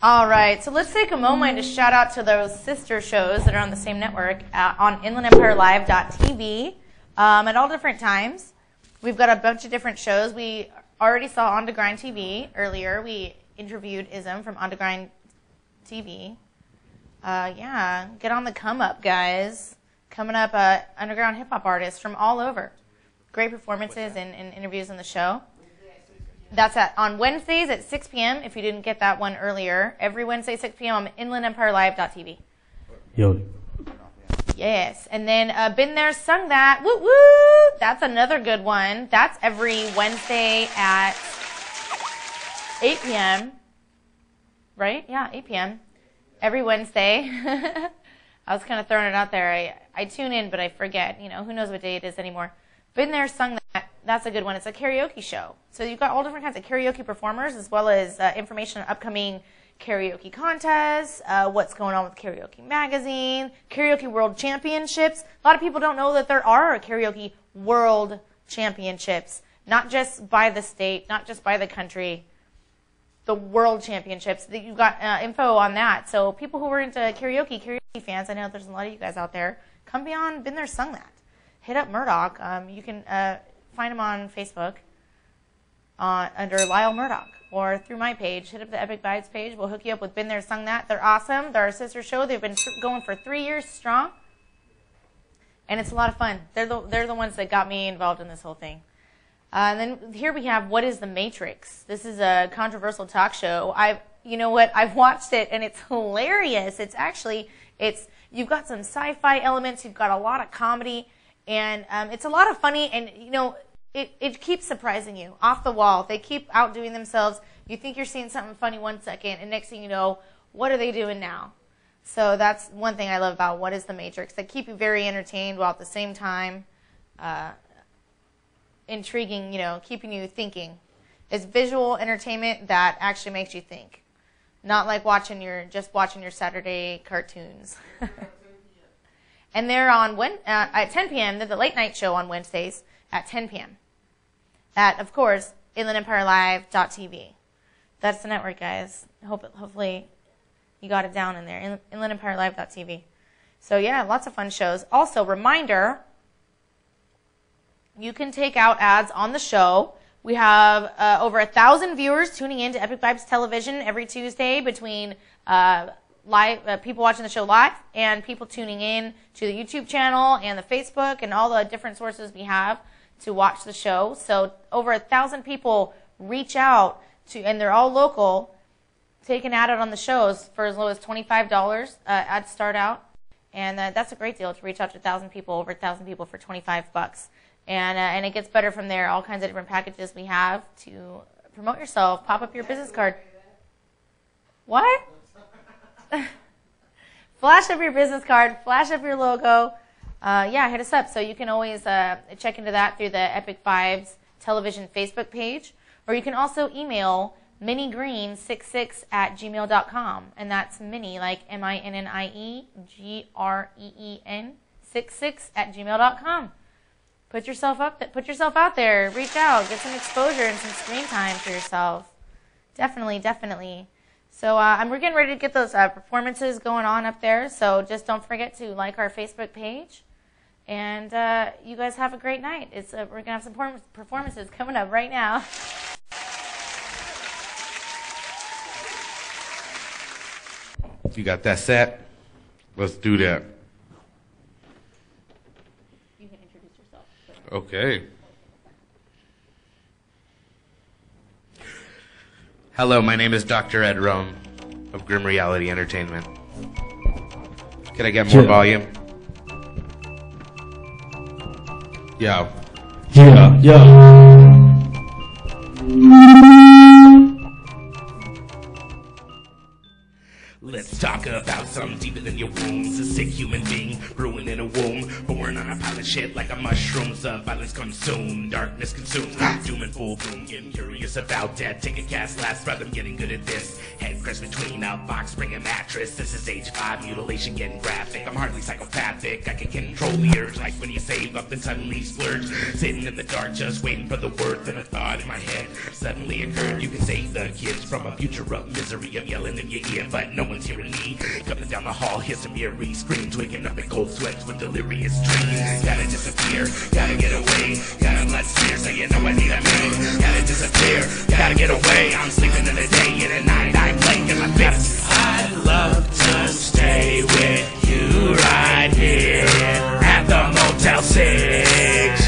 All right, so let's take a moment to shout out to those sister shows that are on the same network on InlandEmpireLive.tv at all different times. We've got a bunch of different shows. We already saw On to Grind TV earlier. We interviewed Ism from On to Grind TV. Yeah, get on the come up, guys. Coming up, underground hip hop artists from all over. Great performances and interviews on the show. That's on Wednesdays at 6 p.m. if you didn't get that one earlier. Every Wednesday, 6 p.m. on InlandEmpireLive.tv. Yo. Yes. And then Been There, Sung That. Woo woo! That's another good one. That's every Wednesday at 8 p.m. Right? Yeah, 8 p.m. Every Wednesday. I was kind of throwing it out there. I tune in, but I forget. Who knows what day it is anymore. Been There, Sung That. That's a good one. It's a karaoke show. So you've got all different kinds of karaoke performers as well as information on upcoming karaoke contests, what's going on with Karaoke Magazine, Karaoke World Championships. A lot of people don't know that there are Karaoke World Championships, not just by the state, not just by the country, the World Championships. You've got info on that. So people who are into karaoke fans, I know there's a lot of you guys out there, come beyond Been There, Sung That. Hit up Murdoch. You can find him on Facebook under Lyle Murdoch or through my page. Hit up the Epik Vibes page. We'll hook you up with Been There, Sung That. They're awesome. They're our sister show. They've been going for 3 years strong, and it's a lot of fun. They're the ones that got me involved in this whole thing. And then here we have What is the Matrix? This is a controversial talk show. You know what? I've watched it, and it's hilarious. You've got some sci-fi elements. You've got a lot of comedy. And it's a lot of funny, and it keeps surprising you off the wall. They keep outdoing themselves. You think you're seeing something funny 1 second, and next thing you know, what are they doing now? So that's one thing I love about What is the Matrix. They keep you very entertained while at the same time intriguing, keeping you thinking. It's visual entertainment that actually makes you think, not like just watching your Saturday cartoons. And they're on at 10 p.m. They're the late night show on Wednesdays at 10 p.m. At, of course, InlandEmpireLive.tv. That's the network, guys. Hopefully you got it down in there. InlandEmpireLive.tv. So, yeah, lots of fun shows. Also, reminder, you can take out ads on the show We have over 1,000 viewers tuning in to Epic Vibes Television every Tuesday between live people watching the show live and people tuning in to the YouTube channel and the Facebook and all the different sources we have to watch the show. So over 1,000 people reach out to, and they're all local, take an ad out on the shows for as low as $25 at start out. And that's a great deal to reach out to 1,000 people, over 1,000 people for $25. And it gets better from there. All kinds of different packages we have to promote yourself. Pop up your business card. What? Flash up your business card. Flash up your logo. Yeah, hit us up. So you can always check into that through the Epic Vibes Television Facebook page. Or you can also email minniegreen66@gmail.com. And that's Minnie, like MINNIEGREEN 66@gmail.com. Put yourself out there. Reach out. Get some exposure and some screen time for yourself. Definitely, definitely. So we're getting ready to get those performances going on up there. So just don't forget to like our Facebook page. And you guys have a great night. We're going to have some performances coming up right now. You got that set? Let's do that. You can introduce yourself. Okay. Hello, my name is Dr. Ed Rome of Grim Reality Entertainment. Can I get more volume? Yo. Yeah. Let's talk about something deeper than your wounds. A sick human being brewing in a womb, born on a pile of shit like a mushroom. Violence comes soon, darkness consumes. Doom and full boom, getting curious about death. Take a cast last breath, I'm getting good at this. Head crest between a box spring and mattress. This is age 5, mutilation getting graphic. I'm hardly psychopathic, I can control the urge. Like when you save up and suddenly splurge. Sitting in the dark just waiting for the word. Then a thought in my head suddenly occurred. You can save the kids from a future of misery. I'm yelling in your ear, but no one's hearing me. Coming down the hall, hear some eerie screams. Waking up in cold sweats with delirious dreams. Gotta disappear, gotta get away. Gotta let smear so you know I need a minute. Gotta disappear, gotta get away. I'm sleeping in the day, in the night I'm laying in my bed. I'd love to stay with you right here at the Motel 6.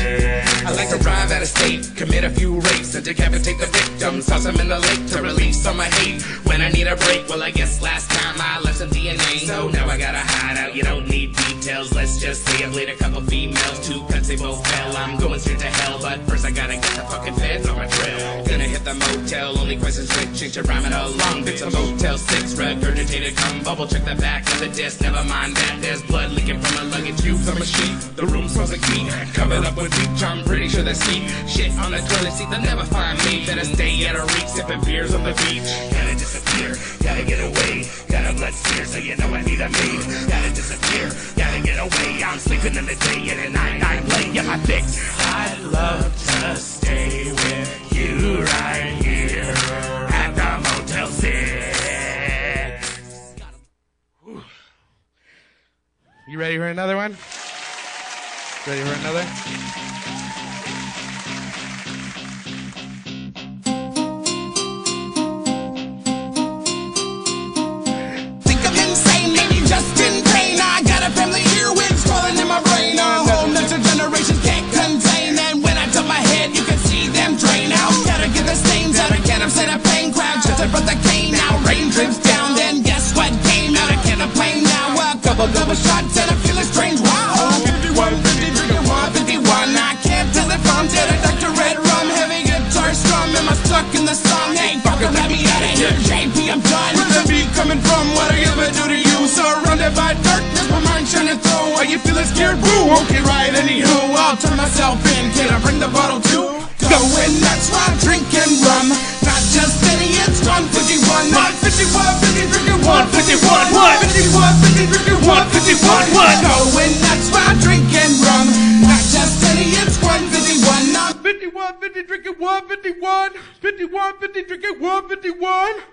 I like to drive out of state, commit a few rapes, and decapitate the victims. Toss them in the lake to release some of hate. When I need a break, well I guess last time I left some DNA. So now I gotta hide out, you don't need details. Let's just say I've laid a couple females. 2 cuts, they both fell. I'm going straight to hell, but first I gotta get the fucking feds on my trail. Gonna hit the motel, only questions switch, change your rhyming along. It's a Motel 6, regurgitated cum bubble. Check the back of the disc, never mind that there's blood leaking from a luggage tubes on my sheet. The room smells like meat, covered up with bleach. I'm pretty sure there's heat. Shit on the toilet seat, they'll never find me. Better stay at a reach, sipping beers on the beach. Gotta disappear, gotta get away. Gotta blood smear so you know I need a maid. Gotta disappear, gotta get away. I'm sleeping in the day and at night I'm laying in my fix. I'd love to stay with you right here at the Motel 6. You ready for another one? Ready for another? Just in pain, I got a family earwigs crawling in my brain. A whole next generation can't contain. And when I tilt my head, you can see them drain out. Gotta get the stains out again. I'm set a pain crowd just to put the cane now. Rain drips down, then guess what came out? I can't plane now. A couple shots and I'm feeling strange. Wow, 51, 50, drinking 151. I can't tell if I'm dead or Dr. Red Rum. Heavy guitar strum, am I stuck in the song? Hey, fucker, let me out of here. JP, I'm done. Where's the beat coming from? What I ever do to you? Surrounded by darkness, my mind shining through. Are you feeling scared? Boo! Okay, right, anywho, I'll turn myself in. Can I bring the bottle too? Going nuts while drinking rum. Not just any, it's 151. 151, 50, drinking 151. 151, 50, drinking 151. Going nuts while drinking rum. Not just any, it's 151. Not 51, 50, drinking 151. 51, 50, drinking 151.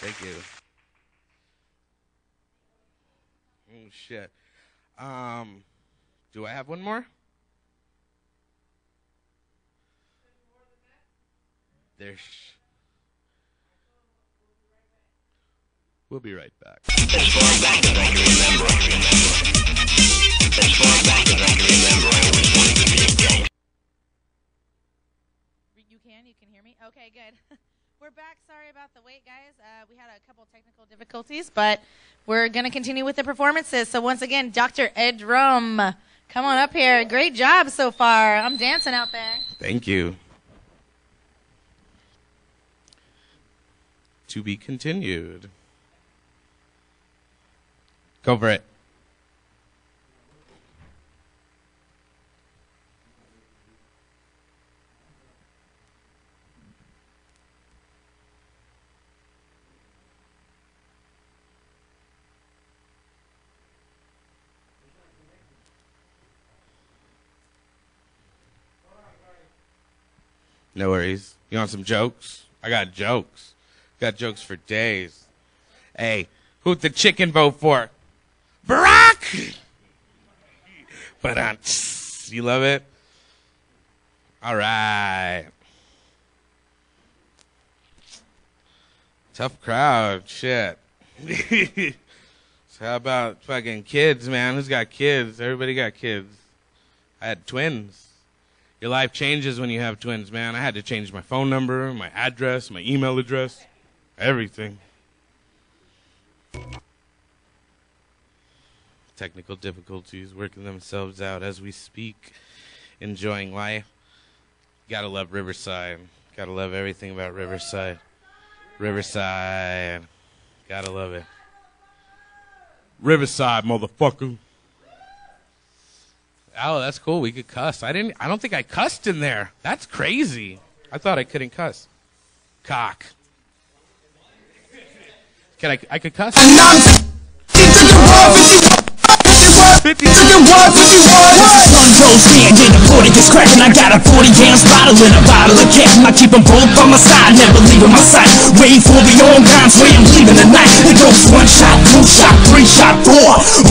Thank you. Oh shit. Do I have one more? There's. We'll be right back. You can hear me? Okay, good. We're back. Sorry about the wait, guys. We had a couple technical difficulties, but we're going to continue with the performances. So once again, Dr. Ed Drum, come on up here. Great job so far. I'm dancing out there. Thank you. To be continued. Go for it. No worries. You want some jokes? I got jokes. Got jokes for days. Hey, who'd the chicken vote for? Barack! But you love it? All right. Tough crowd. Shit. So how about fucking kids, man? Who's got kids? Everybody got kids. I had twins. Your life changes when you have twins, man. I had to change my phone number, my address, my email address, everything. Technical difficulties working themselves out as we speak. Enjoying life. Gotta love Riverside. Gotta love everything about Riverside. Riverside. Gotta love it. Riverside, motherfucker. Oh, that's cool. We could cuss. I don't think I cussed in there. That's crazy. I thought I couldn't cuss. Cock. I could cuss? Sun goes stand in the 40 gets cracking. I got a 40 ounce bottle and a bottle of Captain. I keep them both by my side, never leaving my sight. Waiting for the on times where I'm leaving the night. It goes 1 shot, 2 shot, 3 shot, 4.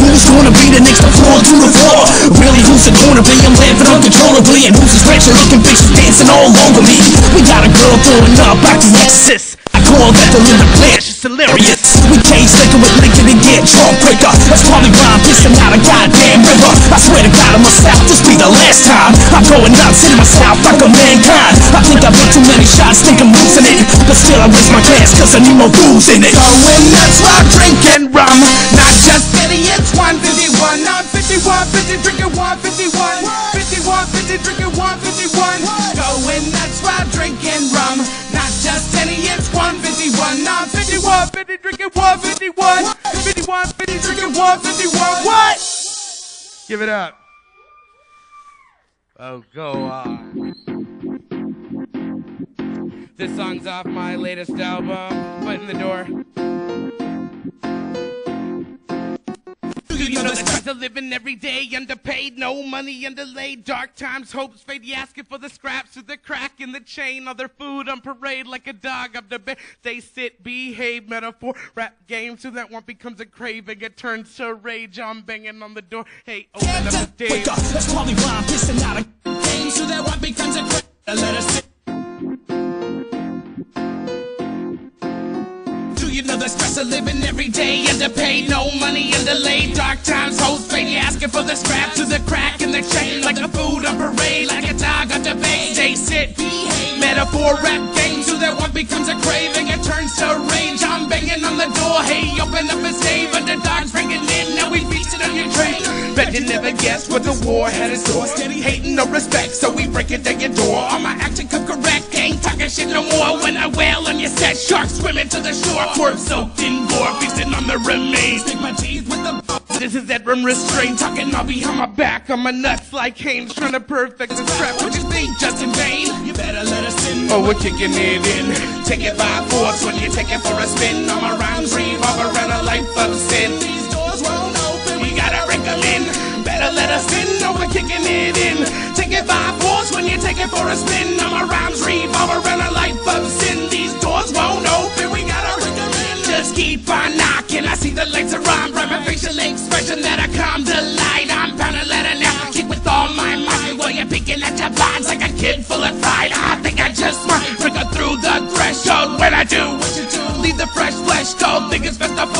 Who's gonna be the next to fall to the floor? Really, who's the corner be? I'm laughing uncontrollably. And who's the stretcher looking bitches dancing all over me? We got a girl throwing up like the Exorcist. I call that the living flash, it's hilarious. We can't stick with liquor and get drunk quicker. That's probably why I'm pissing out a goddamn river. I swear to God, I'm a South, this be the last time. I'm going nuts in my South like a mankind. I think I've hit too many shots, think I'm losing it. But still I raise my glass cause I need more booze in it. Going nuts while drinking rum. Not just idiots, 151. I'm 51, 50, drinking 151. 51, 50, drinking 151. Going nuts while drinking rum. Not just idiots, 151. I'm 51, 50, drinking 151. 51, 50, drinking 151. What? Give it up. Oh, go on. This song's off my latest album, Foot in the Door. You know the cost of living every day, underpaid, no money, underlaid, dark times, hopes fade, you asking for the scraps of the crack in the chain, other food on parade like a dog up the bed. They sit, behave, metaphor, rap game, so that one becomes a craving, it turns to rage, I'm banging on the door, hey, open up the day. Wake up, that's probably why I'm pissing out a game, so that one becomes a craving, let us sit. You know the stress of living every day, underpaid, no money, underlaid, dark times, hoes fade, you asking for the scraps to the crack in the chain, like a food on parade, like a dog on debate. They sit, behave, metaphor, rap game, so that one becomes a craving, it turns to rage. I'm banging on the door, hey, open up and stave, underdogs bringing in, now we feasted on your train. Bet you never guessed what the war had in store, steady hating, no respect, so we break it down your door. All my action come correct, ain't talking shit no more, when I wail on your set, sharks swimming to the shore. Soaked in gore, feasting on the remains. Stick my teeth with the this is that room restraint. Talking all behind my back on my nuts like Haynes. Trying to perfect the trap, what you think, just in vain? You better let us in. Oh, we're kicking it in. Take it by force when you take it for a spin. All my rhymes revolve around a life of sin. These doors won't open, we gotta break them in. Better let us in, oh, we're kicking it in. Take it by force when you take it for a spin. All my rhymes revolve around a life of sin. These doors won't open, we gotta break them in. Just keep on knocking, I see the legs of rhyme, rhyme, facial expression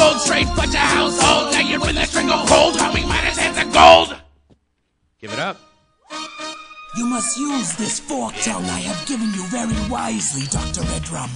gold, straight bunch of household. Now you're in the stranglehold, homie, minus hands of gold. Give it up. You must use this fork tongue I have given you very wisely, Dr. Redrum.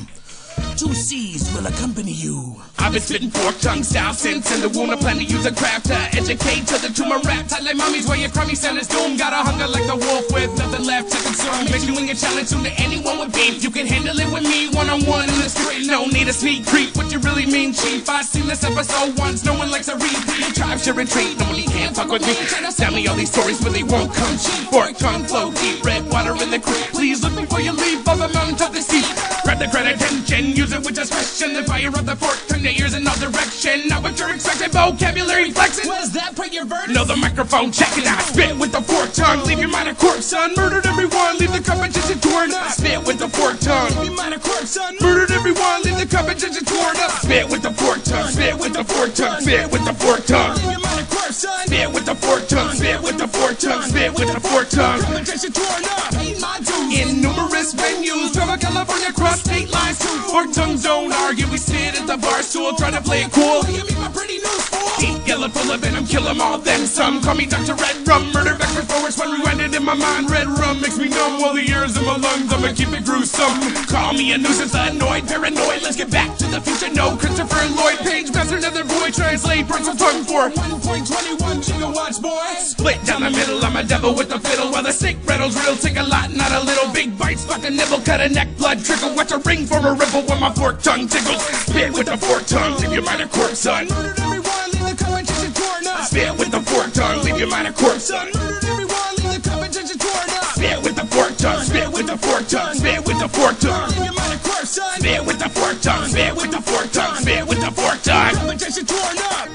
2 C's will accompany you. I've been spitting fork tongue style since in the womb. I plan to use a craft to educate to the tumor rap. Tight like mommies where your crummy son is doomed. Got a hunger like the wolf with nothing left to consume. Makes you wing a challenge soon to anyone with beef. You can handle it with me one-on-one in the street. No need a sneak peek. What you really mean, chief? I seen this episode once. No one likes a repeat. Tribe should retreat. Nobody can fuck with me. Tell me all these stories, but they won't come cheap. Fork tongue flow deep. Red water in the creek. Please look before you leave. Of a mountain to the sea. Grab the credit attention. Use it with discretion. The fire of the fork tongue. The ears in all direction. Not what you're expecting. Vocabulary flexing. Was that for your verdict? No, the microphone checking. I spit with the fork tongue. Leave your mind a corpse, son. Murdered everyone. Leave the competition torn up. Spit with the fork tongue. Leave your mind a corpse, son. Murdered everyone. Leave the competition torn up. Spit with the fork tongue. Spit with the fork tongue. Spit with the fork tongue. Leave your mind a corpse, son. Spit with the fork tongue. Spit with the fork tongue. Spit with the fork tongue. Competition torn up. Ain't my dude. In numerous venues, travel California, cross state lines too. Fork tongues don't argue. We sit at the bar stool, try to play it cool. Give me my pretty news, fool. Deep yellow full of venom, kill 'em all, then some. Call me Dr. Red Rum, murder backwards, forwards, fun rewinded in my mind. Red rum makes me numb, while the ears in my lungs, I'ma keep it gruesome. Call me a nuisance, annoyed, paranoid. Let's get back to the future. No Christopher Lloyd, Page, master, another boy, translate, personal tongue for 1.21 gigawatts, boy. split down the middle. I'm a devil with a fiddle, while the snake rattles real. Take a lot, not a little. Big bites, fuck a nibble, cut a neck, blood trickle. Watch a ring form a ripple when my fork tongue tickles. Spit with the fork tongue, leave your mind a corpse, son. Murdered everyone, leave the competition torn up. Spit with the fork tongue, leave your mind a corpse, son. Murdered everyone, leave the competition torn up. Spit with the fork tongue, spit with the fork tongue, spit with the fork tongue. Leave your mind a corpse, son. Spit with the fork tongue, spit with the fork tongue, spit with the fork tongue. Competition torn up.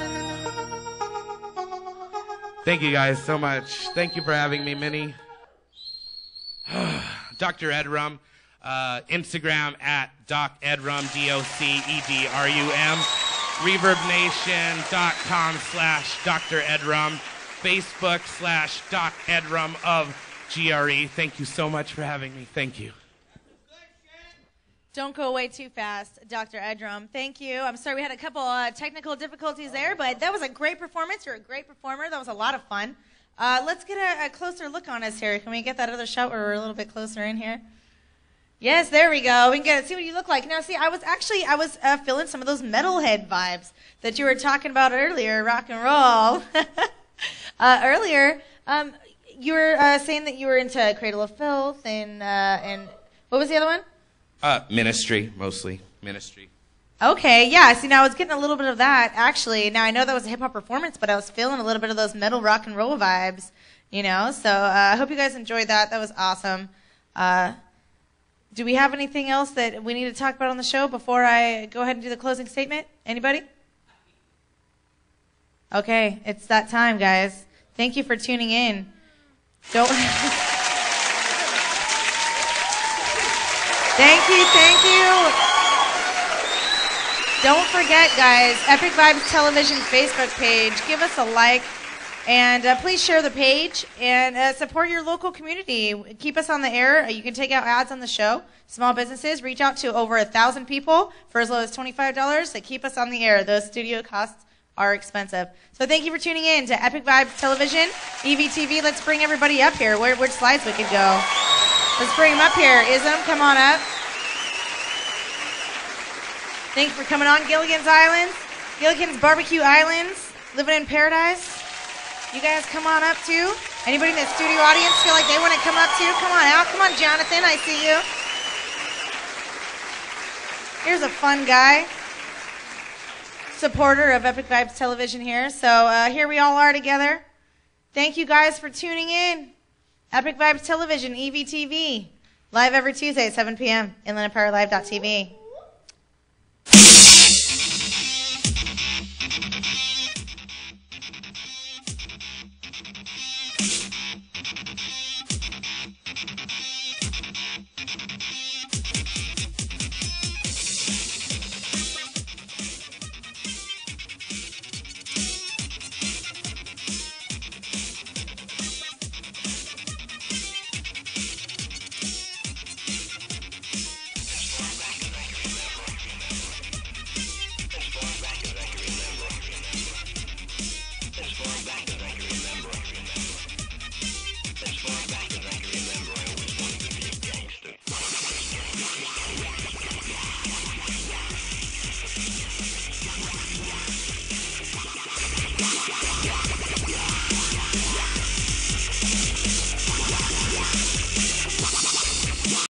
Thank you guys so much. Thank you for having me, Minnie. Dr. Edrum. Instagram at Doc Edrum, DocEdrum. ReverbNation.com/Dr. Edrum. Facebook/Doc Edrum of GRE. Thank you so much for having me. Thank you. Don't go away too fast, Dr. Edrum. Thank you. I'm sorry we had a couple technical difficulties there, but that was a great performance. You're a great performer. That was a lot of fun. Let's get a closer look on us here. Can we get that other shot where we're a little bit closer in here? Yes, there we go. We can see what you look like. Now, see, I was feeling some of those metalhead vibes that you were talking about earlier, rock and roll. Earlier, you were saying that you were into Cradle of Filth and what was the other one? Ministry, mostly. Ministry. Okay, yeah. See, now I was getting a little bit of that, actually. Now, I know that was a hip-hop performance, but I was feeling a little bit of those metal rock and roll vibes, you know? So I hope you guys enjoyed that. That was awesome. Do we have anything else that we need to talk about on the show before I go ahead and do the closing statement? Anybody? Okay, it's that time, guys. Thank you for tuning in. Don't... Thank you. Don't forget, guys, Epic Vibes Television Facebook page. Give us a like, and please share the page, and support your local community. Keep us on the air. You can take out ads on the show. Small businesses, reach out to over 1,000 people for as low as $25 to keep us on the air. Those studio costs are expensive. So thank you for tuning in to Epic Vibes Television, EVTV. Let's bring everybody up here. Which slides we could go? Let's bring them up here. Ism, come on up. Thanks for coming on. Gilligan's Islands, Gilligan's Barbecue Islands, living in paradise. You guys come on up too. Anybody in the studio audience feel like they want to come up too? Come on out. Come on, Jonathan. I see you. Here's a fun guy. Supporter of Epic Vibes Television here. So here we all are together. Thank you guys for tuning in. Epic Vibes Television, EVTV. Live every Tuesday at 7 p.m. InlandEmpireLive.tv.